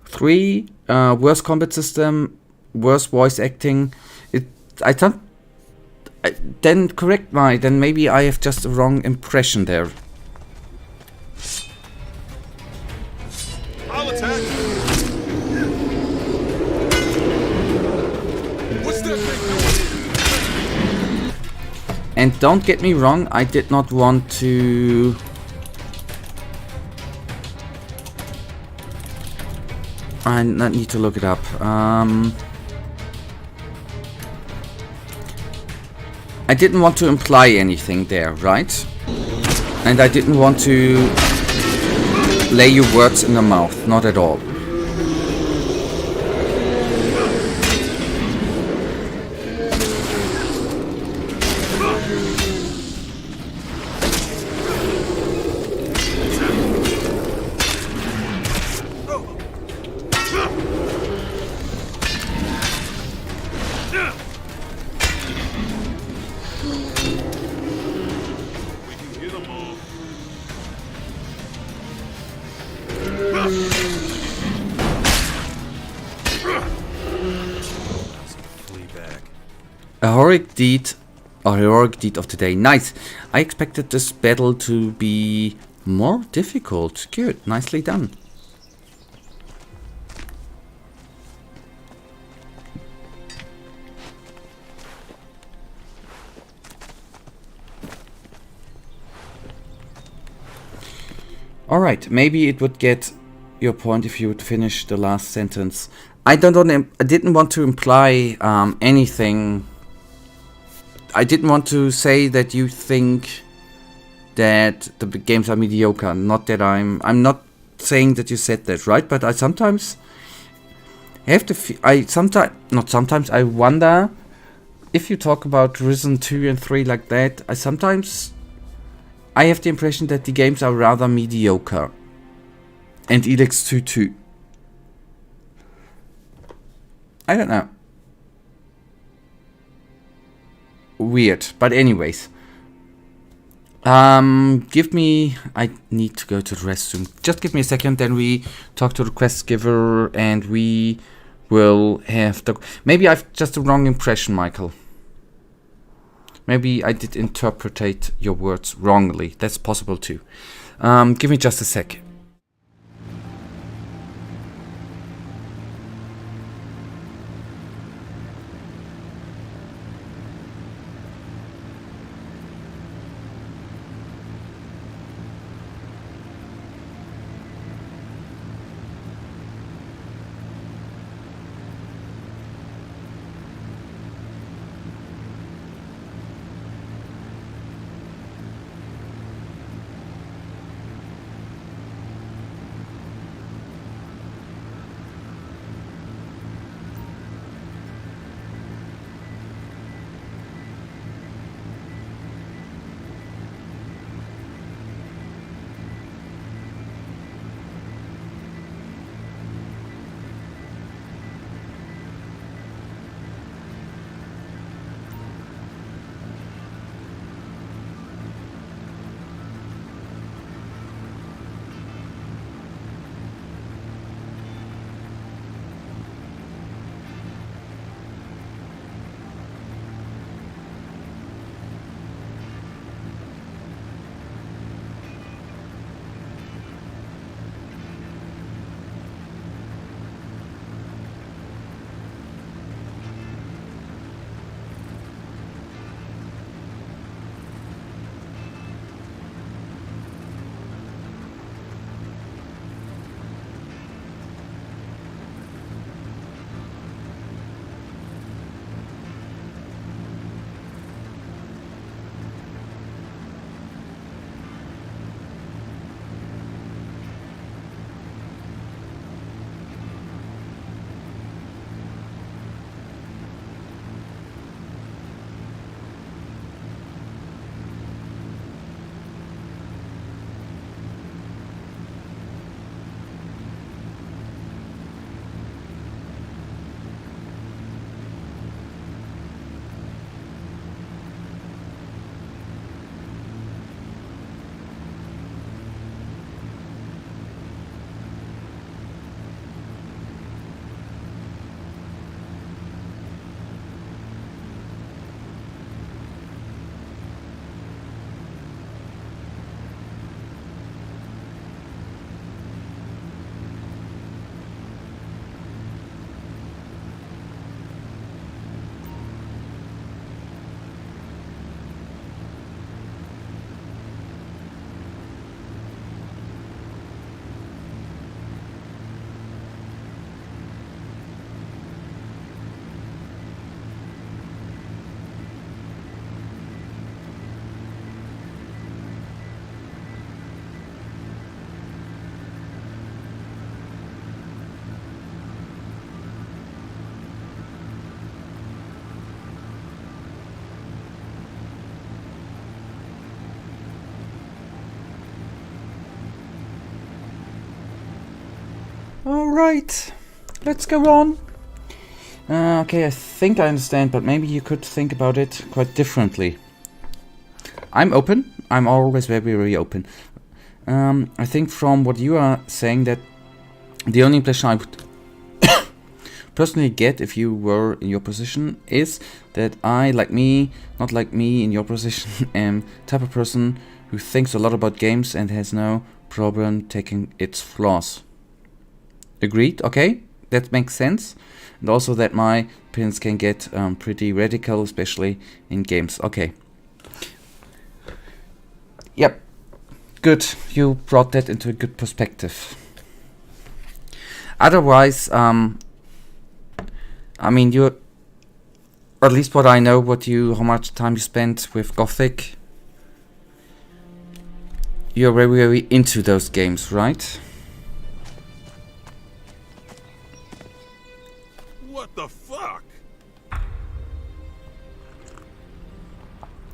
S1: 3? Worse combat system, worse voice acting. I thought. Then correct my. Then maybe I have just a wrong impression there.
S5: I'll attack. What's that thing doing?
S1: And don't get me wrong, I did not want to. I need to look it up. I didn't want to imply anything there, right? And I didn't want to lay you words in the mouth, not at all. A heroic deed of the day. Nice. I expected this battle to be more difficult. Good. Nicely done. Alright, maybe it would get your point if you would finish the last sentence. I didn't want to imply anything. I didn't want to say that you think that the games are mediocre. Not that I'm not saying that you said that, right? But I sometimes have to. I wonder if you talk about Risen 2 and 3 like that. I have the impression that the games are rather mediocre. And Elex 2 too. I don't know. Weird, but anyways. I need to go to the restroom. Just give me a second, then we talk to the quest giver and we will have the... Maybe I've just a wrong impression, Michael. Maybe I did interpret your words wrongly. That's possible too. Give me just a sec. Alright, let's go on. Okay, I think I understand, but maybe you could think about it quite differently. I'm open. I'm always very, very open. I think from what you are saying that the only impression I would personally get if you were in your position is that I, like me, not like me in your position, am type of person who thinks a lot about games and has no problem taking its flaws. Agreed? Okay, that makes sense. And also that my opinions can get pretty radical, especially in games. Okay. Yep. Good. You brought that into a good perspective. Otherwise, I mean, you, or at least what I know, how much time you spent with Gothic. You're very, very into those games, right?
S5: What the fuck?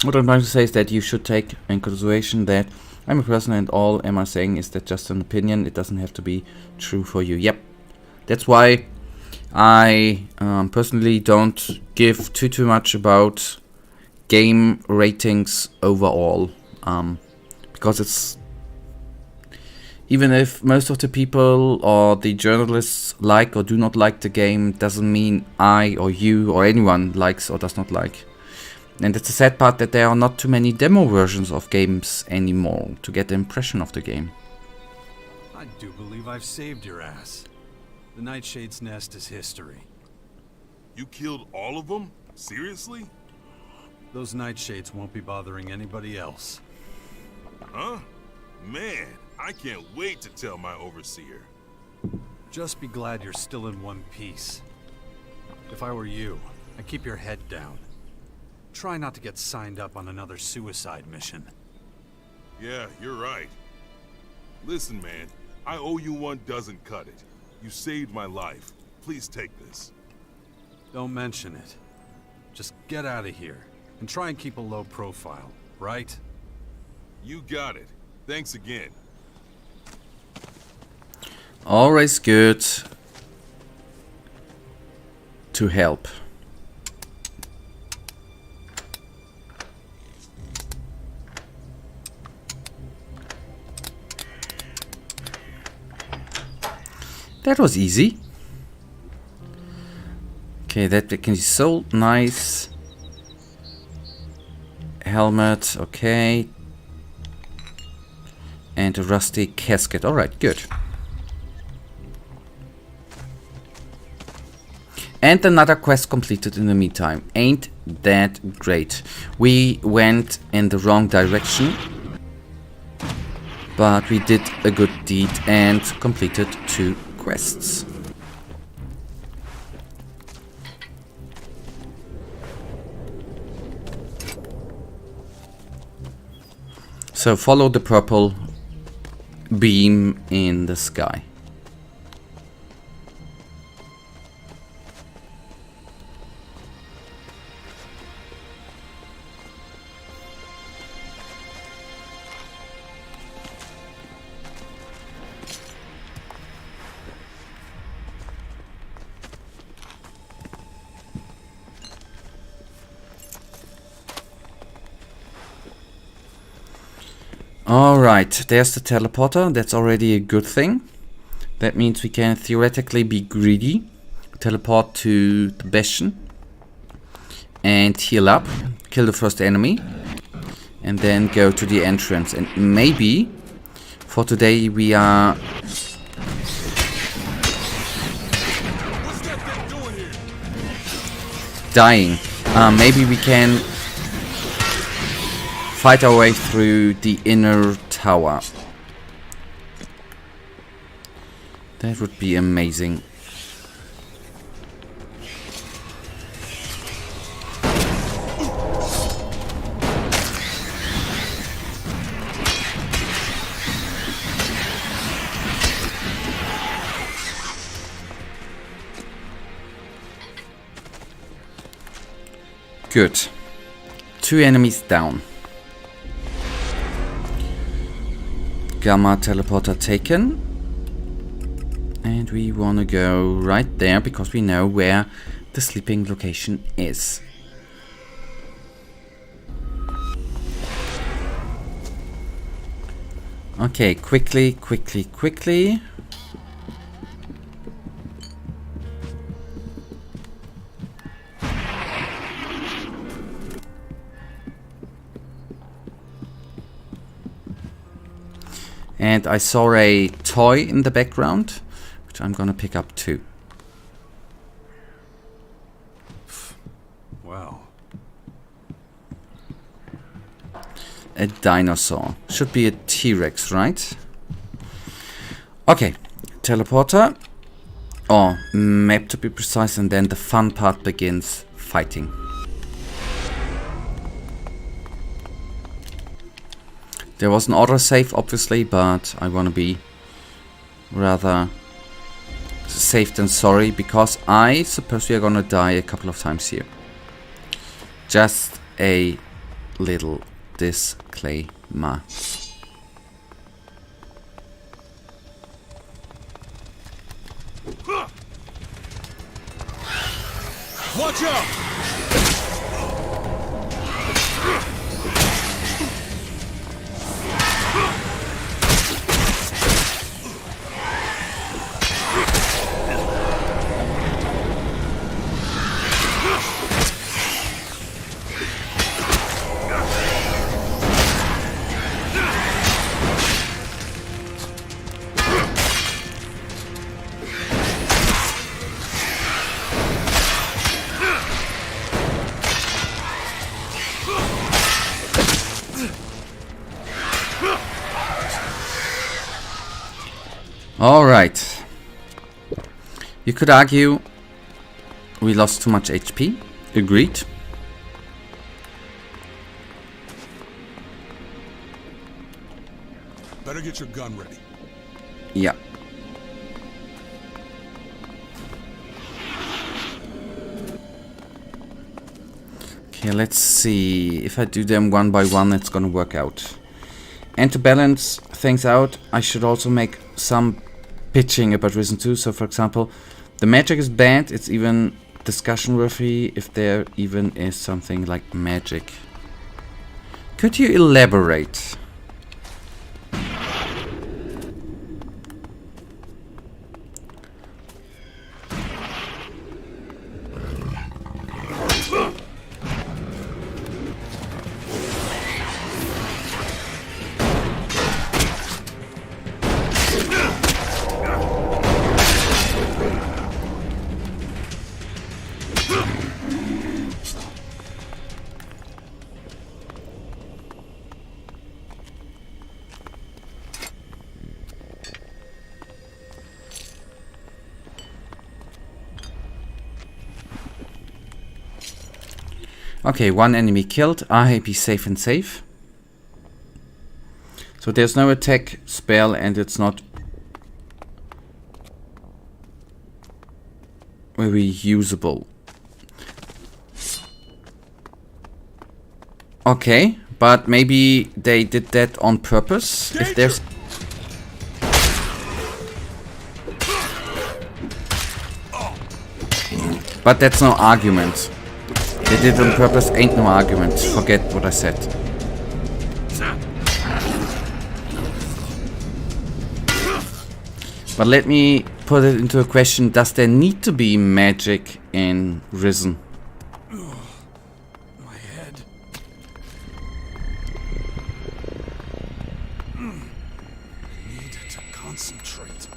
S1: What I'm trying to say is that you should take in consideration that I'm a person and all am I saying is that just an opinion. It doesn't have to be true for you. Yep. That's why I personally don't give too much about game ratings overall. Because it's, even if most of the people or the journalists like or do not like the game, doesn't mean I or you or anyone likes or does not like. And it's the sad part that there are not too many demo versions of games anymore to get the impression of the game.
S3: I do believe I've saved your ass. The Nightshade's nest is history.
S5: You killed all of them? Seriously?
S3: Those Nightshades won't be bothering anybody else.
S5: Huh? Man, I can't wait to tell my overseer.
S3: Just be glad you're still in one piece. If I were you, I'd keep your head down. Try not to get signed up on another suicide mission.
S5: Yeah, you're right. Listen, man, I owe you one doesn't cut it. You saved my life. Please take this.
S3: Don't mention it. Just get out of here, and try and keep a low profile, right?
S5: You got it. Thanks again.
S1: Always good to help. That was easy. Okay, that can be sold. Nice. Helmet, okay. And a rusty casket. Alright, good. And another quest completed in the meantime. Ain't that great. We went in the wrong direction, but we did a good deed and completed 2 quests. So follow the purple beam in the sky. Alright, there's the teleporter. That's already a good thing. That means we can theoretically be greedy, teleport to the Bastion and heal up, kill the first enemy, and then go to the entrance. And maybe for today we are dying. Maybe we can fight our way through the inner tower. That would be amazing. Good. 2 enemies down. Gamma teleporter taken. And we want to go right there because we know where the sleeping location is. Okay, quickly, quickly, quickly. And I saw a toy in the background, which I'm gonna pick up too.
S3: Wow.
S1: A dinosaur. Should be a T-Rex, right? Okay, teleporter. Or map to be precise, and then the fun part begins, fighting. There was an autosave, obviously, but I want to be rather safe than sorry, because I suppose we are gonna die a couple of times here. Just a little disclaimer.
S4: Watch out!
S1: Alright. You could argue we lost too much HP. Agreed.
S4: Better get your gun ready.
S1: Yeah. Okay, let's see. If I do them one by one, it's gonna work out. And to balance things out, I should also make some pitching about Risen 2. So for example, the magic is bad. It's even discussion worthy if there even is something like magic. Could you elaborate? Okay, one enemy killed. RAP safe and safe. So there's no attack spell and it's not very usable. Okay, but maybe they did that on purpose. If there's but that's no argument. They did it on purpose, ain't no argument. Forget what I said. But let me put it into a question. Does there need to be magic in Risen?
S4: My head. Need to concentrate.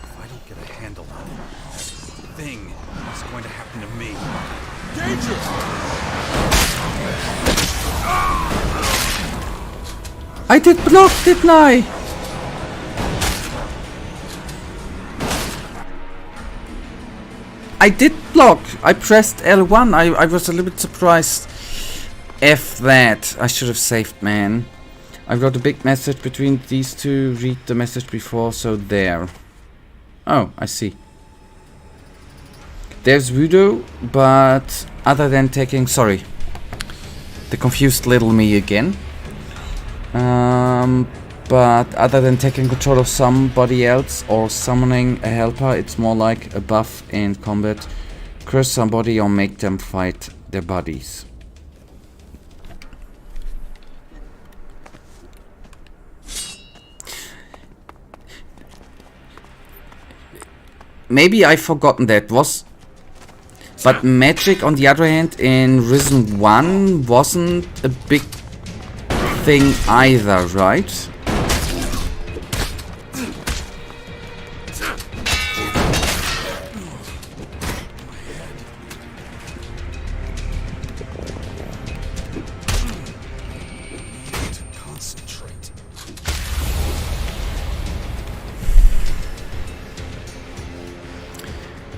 S4: If I don't get a handle on it, this thing is going to happen to me. Danger!
S1: I did block, didn't I? I did block. I pressed L1. I was a little bit surprised. F that. I should have saved, man. I got a big message between these two. Read the message before, so there. Oh, I see. There's voodoo, but other than taking... Sorry. The confused little me again. But other than taking control of somebody else or summoning a helper, it's more like a buff in combat. Curse somebody or make them fight their buddies. Maybe I've forgotten that was... But magic, on the other hand, in Risen 1 wasn't a big thing either, right?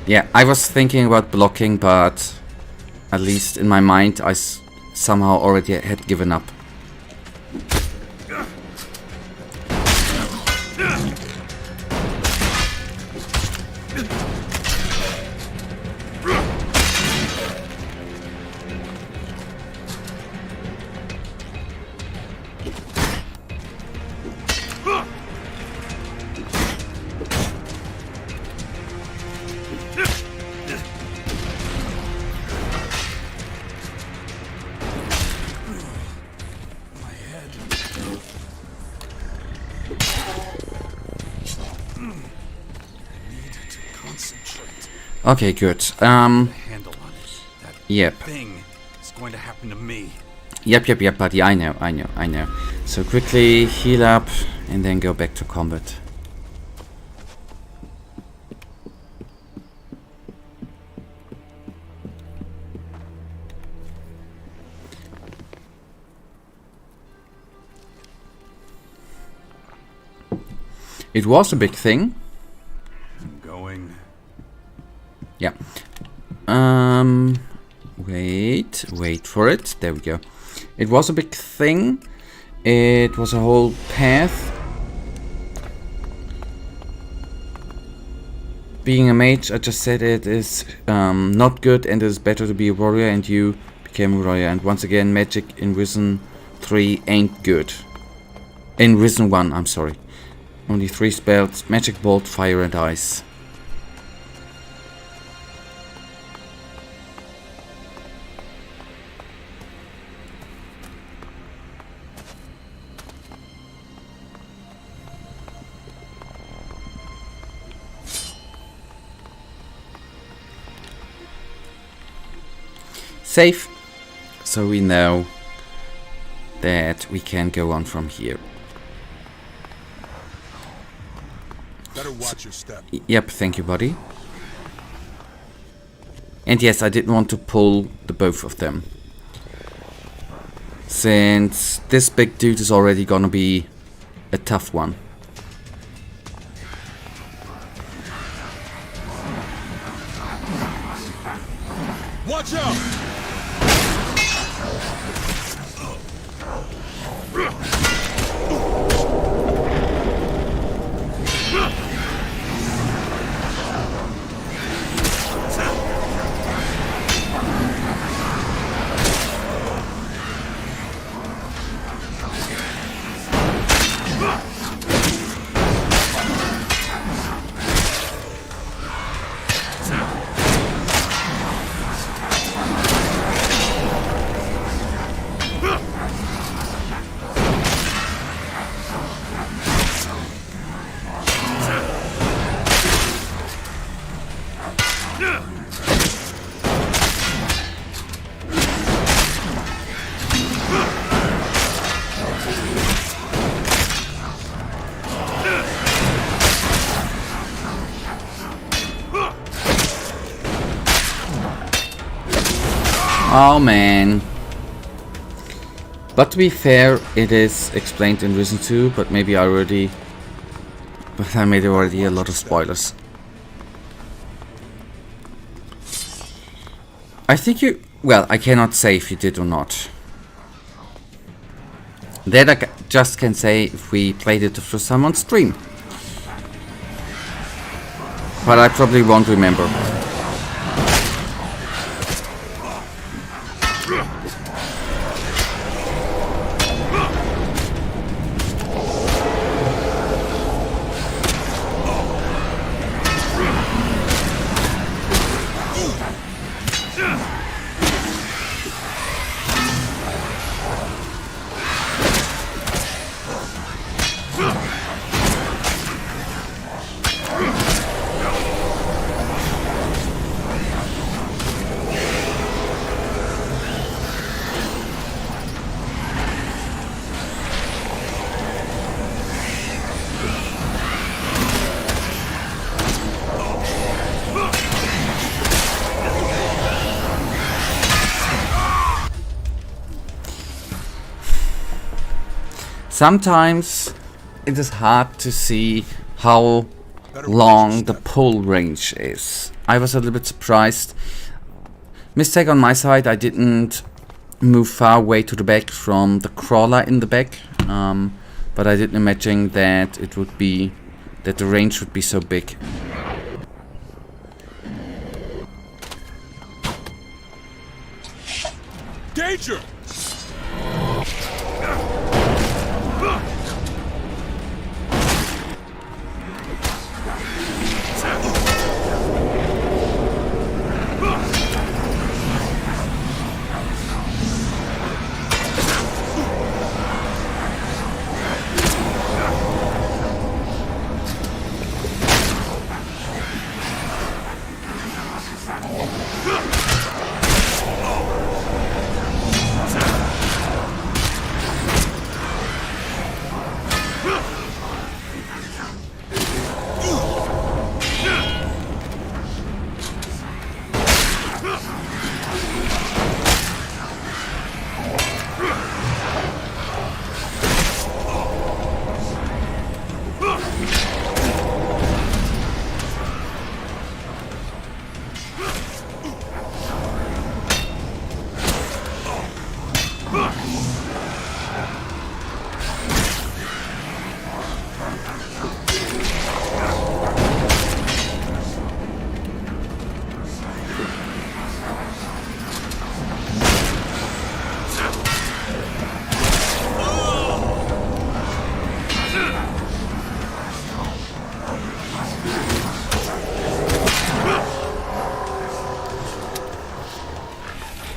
S1: Yeah, I was thinking about blocking, but at least in my mind I somehow already had given up. Okay, good.
S4: Handle on it. That
S1: Yep.
S4: thing is going to happen to me.
S1: Yep, buddy. I know. So quickly heal up and then go back to combat. It was a big thing.
S4: I'm going.
S1: Yeah. Wait for it. There we go. It was a big thing. It was a whole path. Being a mage, I just said it is not good and it is better to be a warrior, and you became a warrior. And once again, magic in Risen 3 ain't good. In Risen 1, I'm sorry. Only 3 spells: magic, bolt, fire and ice. Safe, so we know that we can go on from here.
S5: Better watch your step.
S1: Yep, thank you, buddy. And yes, I didn't want to pull the both of them, since this big dude is already gonna be a tough one.
S5: Watch out!
S1: Oh man. But to be fair, it is explained in Risen 2, but maybe I already... But I made already a lot of spoilers. I think you... Well, I cannot say if you did or not. That I just can say if we played it the first time on stream. But I probably won't remember. sometimes it is hard to see how long the pull range is. I was a little bit surprised. Mistake on my side, I didn't move far away to the back from the crawler in the back, but I didn't imagine that it would be, that the range would be so big.
S5: Danger!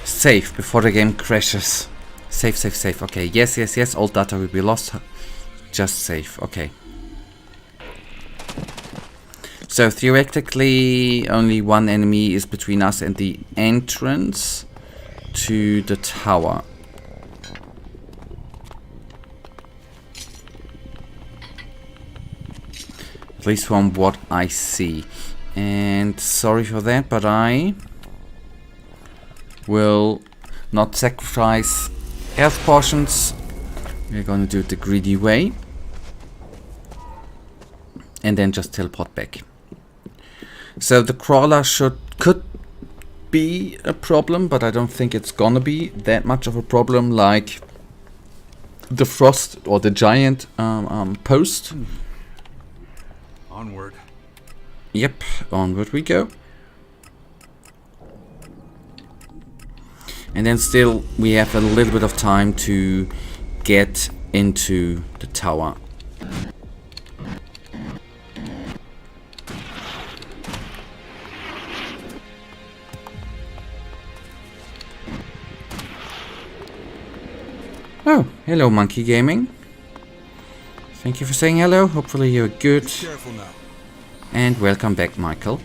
S1: Save before the game crashes. Save, save, save. Okay, yes, yes, yes. All data will be lost. Just save. Okay. So theoretically, only one enemy is between us and the entrance to the tower. At least from what I see. And sorry for that, but I will not sacrifice health potions. We're gonna do it the greedy way. And then just teleport back. So the crawler could be a problem, but I don't think it's gonna be that much of a problem like the frost or the giant post.
S3: Onward.
S1: Yep, onward we go. And then still we have a little bit of time to get into the tower. Oh, hello Monkey Gaming. Thank you for saying hello. Hopefully you're good.
S3: Careful now.
S1: And welcome back, Michael.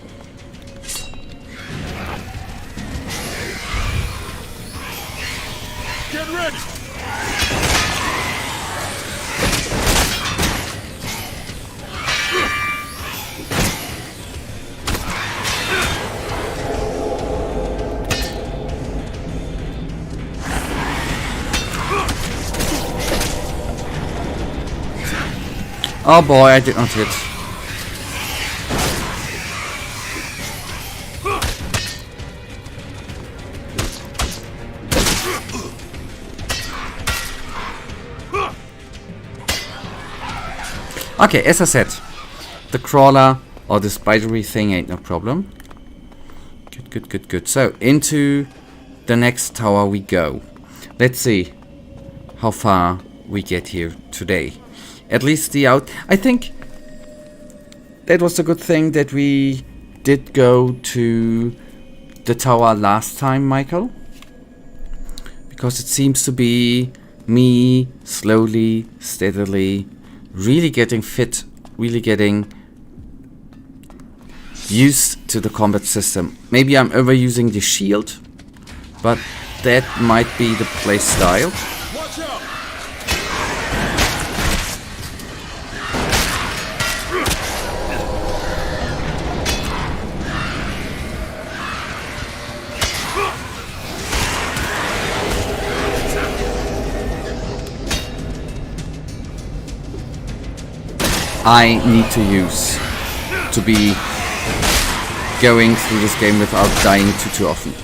S5: Get ready!
S1: Oh boy, I did not hit. Okay, as I said, the crawler or the spidery thing ain't no problem. Good, good, good, good. So, into the next tower we go. Let's see how far we get here today. At least I think that was a good thing that we did go to the tower last time, Michael. Because it seems to be me slowly, steadily, really getting fit, really getting used to the combat system. Maybe I'm overusing the shield, but that might be the play style.
S5: Watch out!
S1: I need to use to be going through this game without dying too often.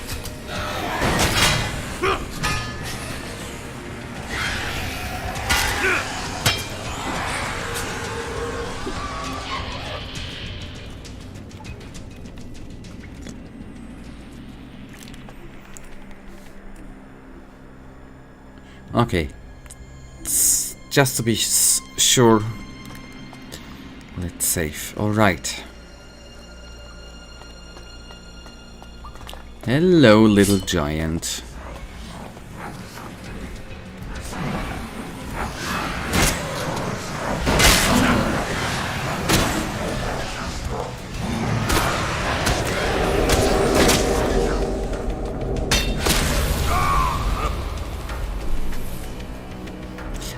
S1: Okay, just to be sure, let's save. All right. Hello, little giant.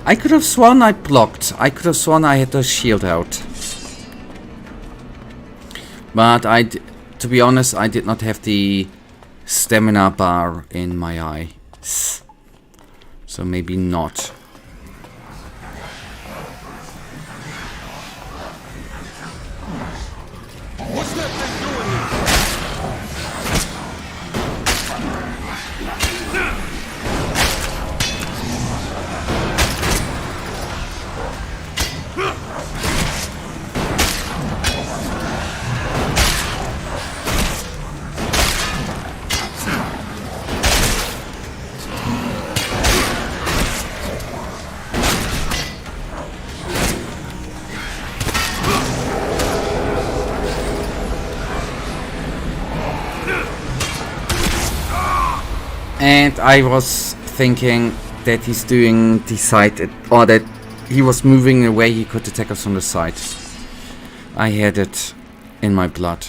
S1: I could have sworn I blocked. I could have sworn I had the shield out. But to be honest, I did not have the stamina bar in my eye. So maybe not.
S4: What's that thing doing here?
S1: And I was thinking that he's doing the side, or that he was moving away, he could attack us from the side. I had it in my blood.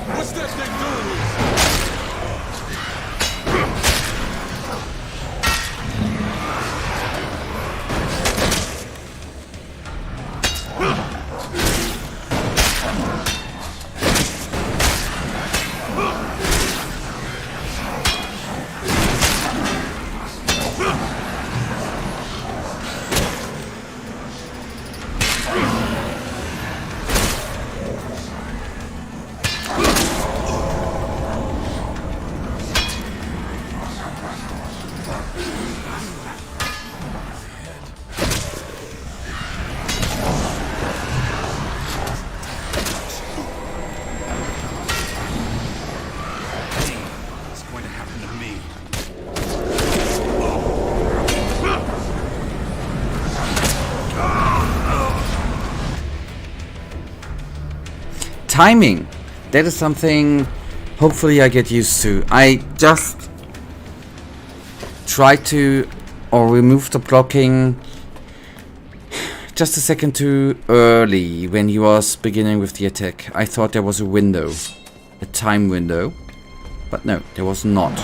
S4: What's that thing doing here? What's going to happen to me?
S1: Timing! That is something hopefully I get used to. I just tried to remove the blocking just a second too early when he was beginning with the attack. I thought there was a window, a time window, but no, there was not.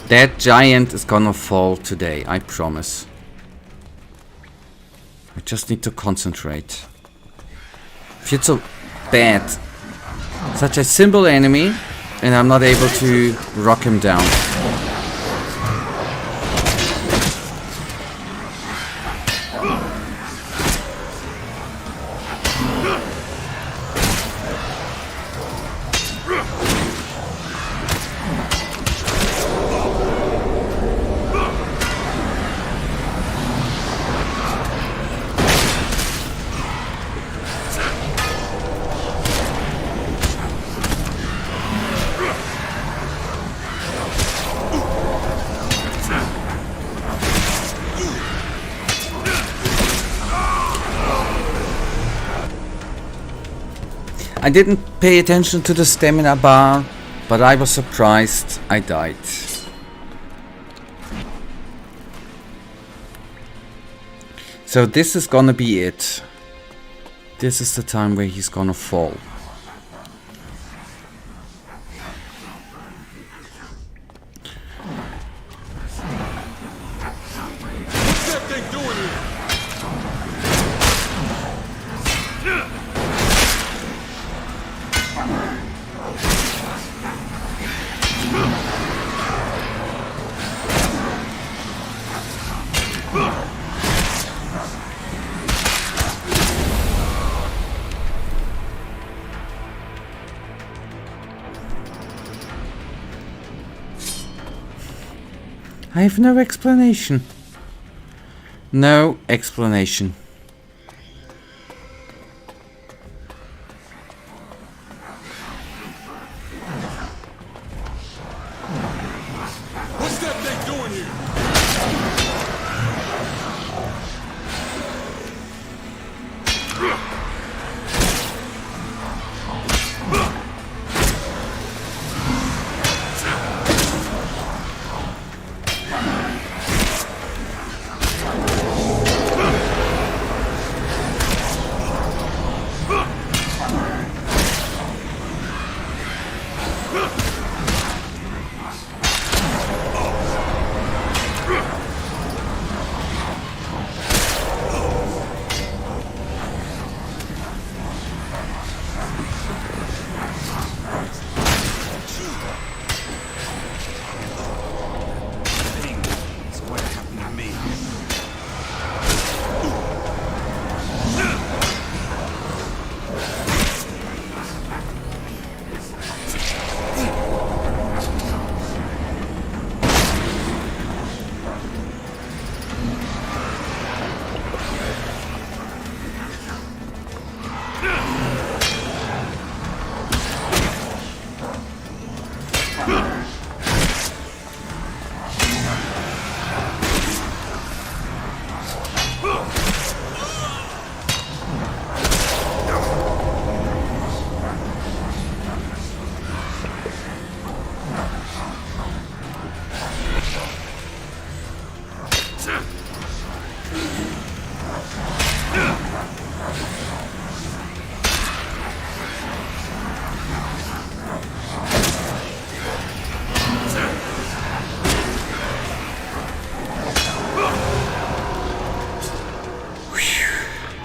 S1: That giant is gonna fall today, I promise. I just need to concentrate. Feels so bad. Such a simple enemy, and I'm not able to rock him down. I didn't pay attention to the stamina bar, but I was surprised I died. So this is gonna be it. This is the time where he's gonna fall.
S5: What's that thing doing here?
S1: I have no explanation. No explanation.
S5: What's that thing doing here?
S4: Thing is going to happen to me.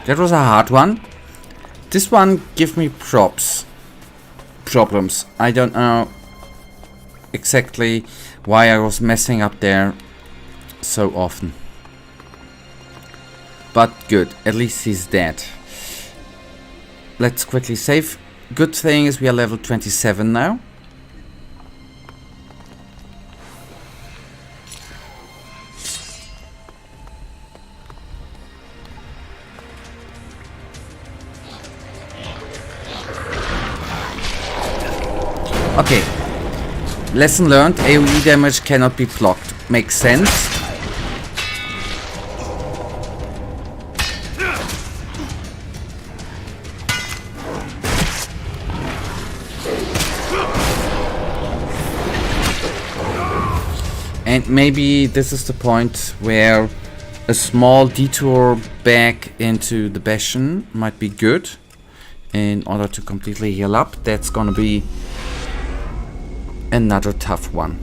S1: That was a hard one. This one give me problems. I don't know exactly why I was messing up there so often. But good, at least he's dead. Let's quickly save. Good thing is we are level 27 now. Okay, lesson learned, AoE damage cannot be blocked. Makes sense. And maybe this is the point where a small detour back into the Bastion might be good in order to completely heal up. That's gonna be another tough one.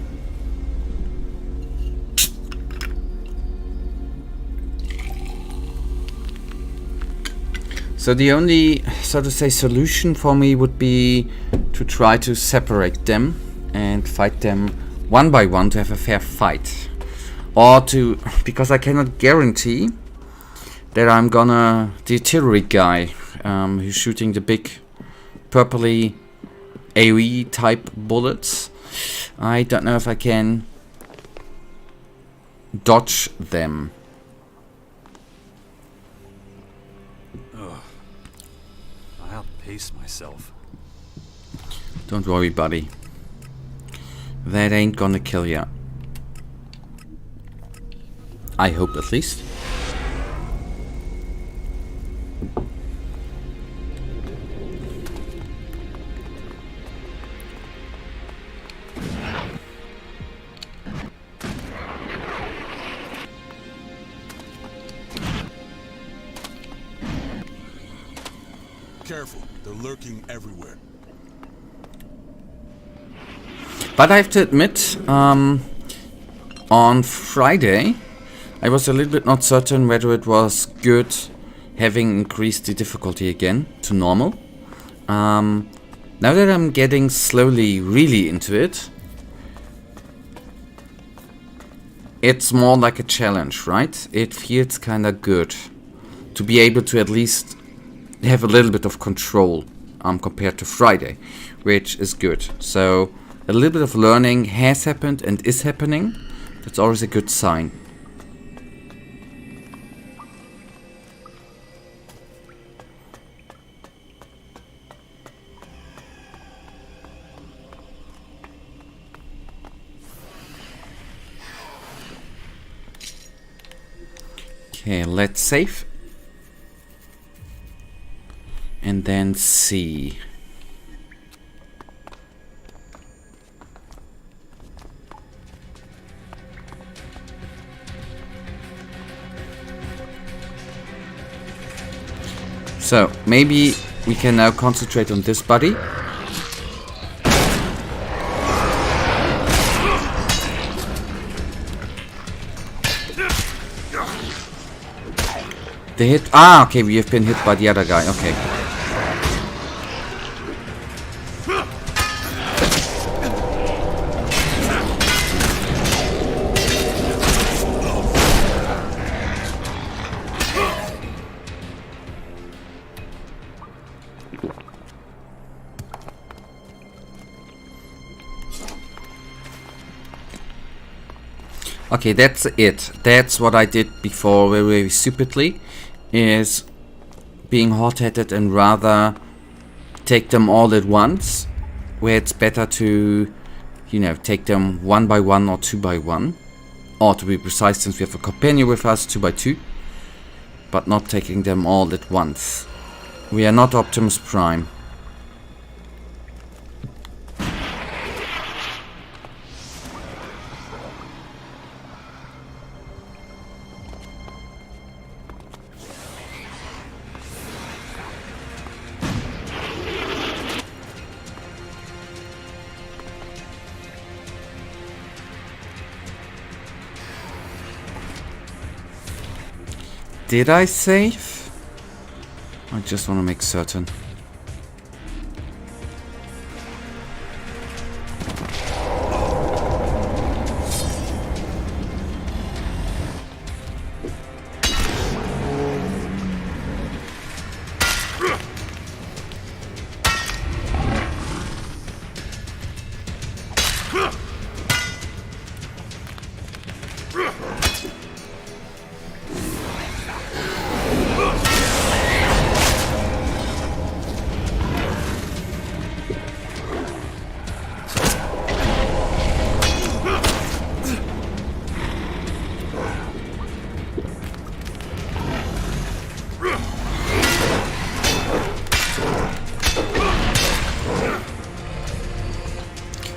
S1: So the only, so to say, solution for me would be to try to separate them and fight them one by one to have a fair fight. Or to, because I cannot guarantee that I'm gonna, the artillery guy who's shooting the big purpley AoE type bullets, I don't know if I can dodge them.
S4: I'll pace myself.
S1: Don't worry, buddy. That ain't gonna kill ya. I hope, at least.
S5: careful. They're lurking everywhere.
S1: But I have to admit, on Friday, I was a little bit not certain whether it was good having increased the difficulty again to normal. Now that I'm getting slowly really into it, it's more like a challenge, right? It feels kinda good to be able to at least have a little bit of control compared to Friday, which is good. So a little bit of learning has happened and is happening. That's always a good sign. Okay, let's save. And then see. So, maybe we can now concentrate on this buddy. The hit... Ah, okay, we have been hit by the other guy, okay. Okay, that's it. That's what I did before very, very stupidly, is being hot-headed and rather take them all at once, where it's better to, you know, take them one by one or two by one, or to be precise, since we have a companion with us, 2 by 2, but not taking them all at once. We are not Optimus Prime. Did I save? I just want to make certain.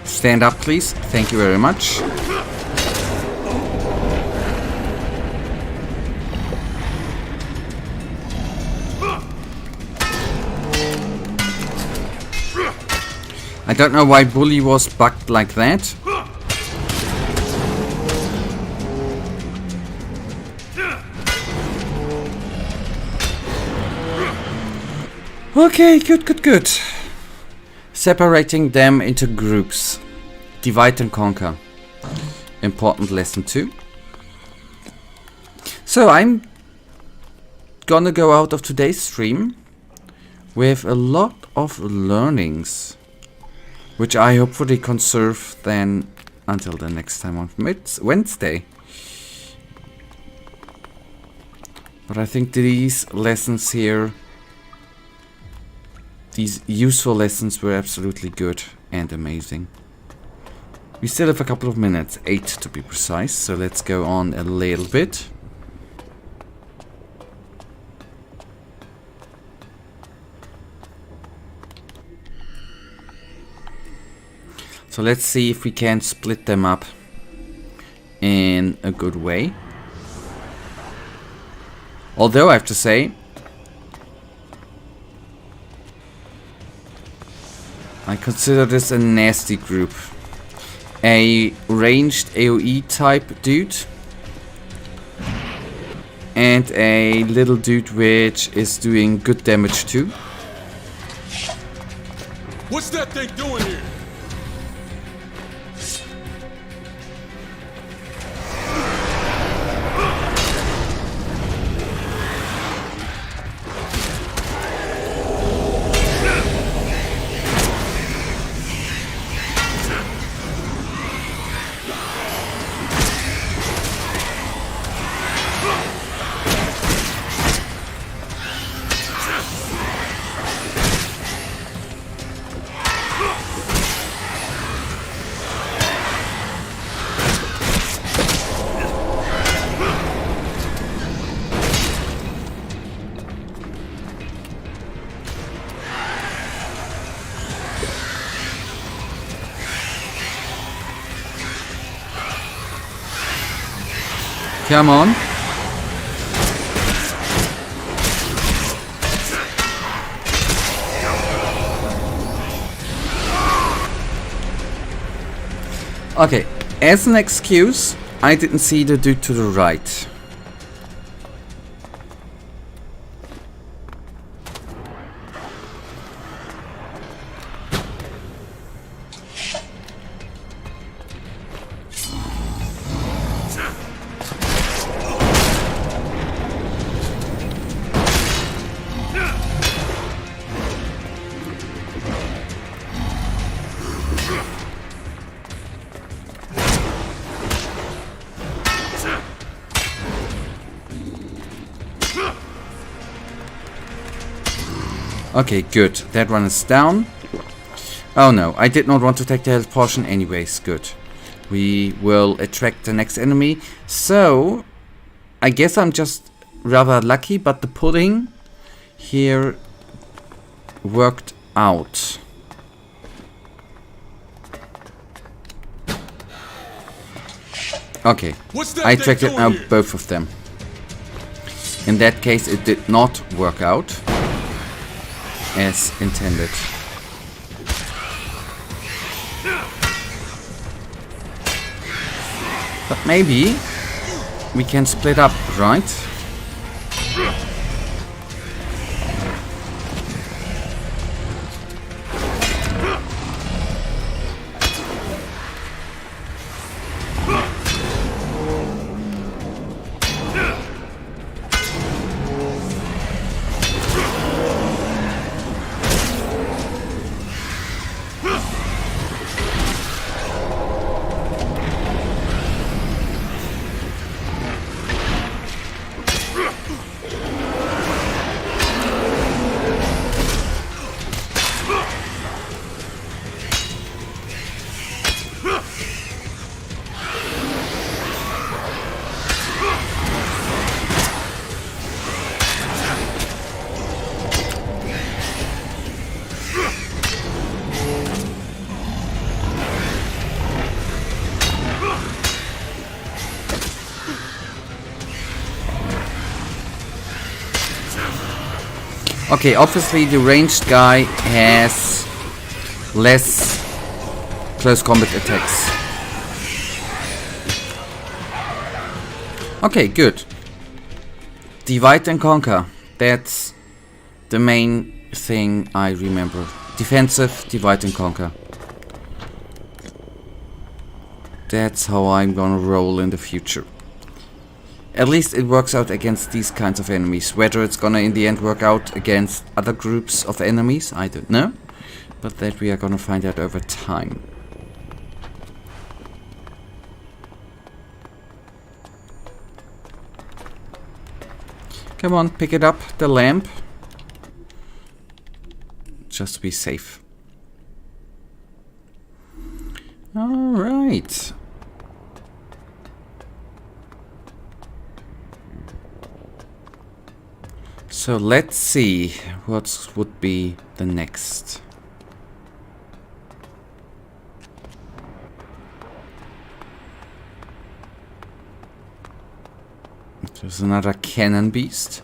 S1: Stand up, please. Thank you very much. I don't know why Bully was bugged like that. Okay, good. Separating them into groups. Divide and conquer. Important lesson 2. So I'm gonna go out of today's stream with a lot of learnings, which I hopefully conserve then until the next time on Wednesday. But I think these lessons here, these useful lessons, were absolutely good and amazing. We still have a couple of minutes, 8 to be precise, so let's go on a little bit. So let's see if we can split them up in a good way. Although I have to say, I consider this a nasty group. A ranged AoE type dude. And a little dude which is doing good damage too.
S4: What's that thing doing here?
S1: Come on. Okay, as an excuse, I didn't see the dude to the right. Okay, good. That one is down. Oh no, I did not want to take the health potion anyways. Good. We will attract the next enemy. So, I guess I'm just rather lucky, but the pudding here worked out. Okay, I attracted now both of them. In that case, it did not work out as intended. But maybe we can split up, right? Okay, obviously the ranged guy has less close combat attacks. Okay, good. Divide and conquer. That's the main thing I remember. Defensive, divide and conquer. That's how I'm gonna roll in the future. At least it works out against these kinds of enemies. Whether it's gonna in the end work out against other groups of enemies, I don't know. But that we are gonna find out over time. Come on, pick it up, the lamp. Just to be safe. Alright. So let's see what would be the next. There's another cannon beast.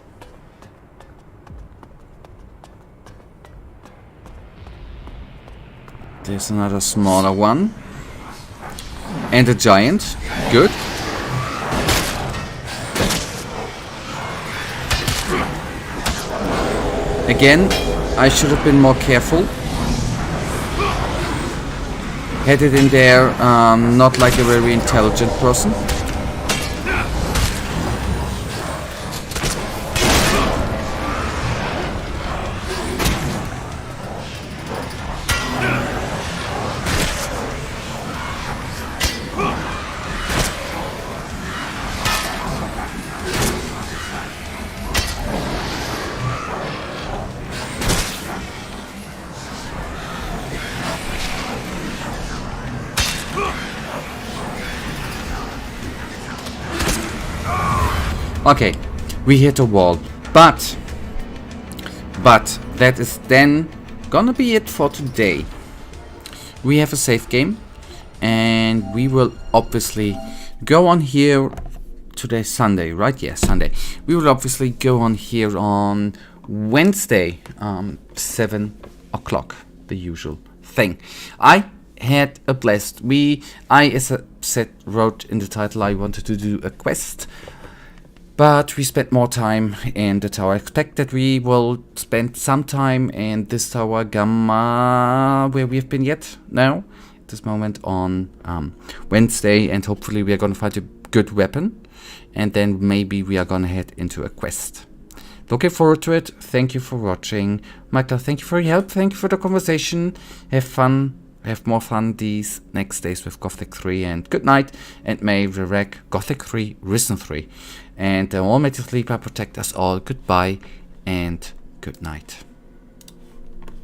S1: There's another smaller one. And a giant. Good. Again, I should have been more careful. Had it in there, not like a very intelligent person. Okay, we hit a wall, but that is then gonna be it for today. We have a save game, and we will obviously go on here. Today's Sunday, right? Yes, Sunday. We will obviously go on here on Wednesday, 7 o'clock, the usual thing. I had a blast. I, as I said, wrote in the title, I wanted to do a quest. But we spent more time in the tower. I expect that we will spend some time in this tower, Gamma, where we have been yet now, at this moment on Wednesday, and hopefully we are going to find a good weapon, and then maybe we are going to head into a quest. Looking forward to it. Thank you for watching. Michael, thank you for your help. Thank you for the conversation. Have fun. Have more fun these next days with Gothic 3, and good night, and may the wreck Gothic 3 Risen 3 and the Almighty Sleeper protect us all. Goodbye and good night.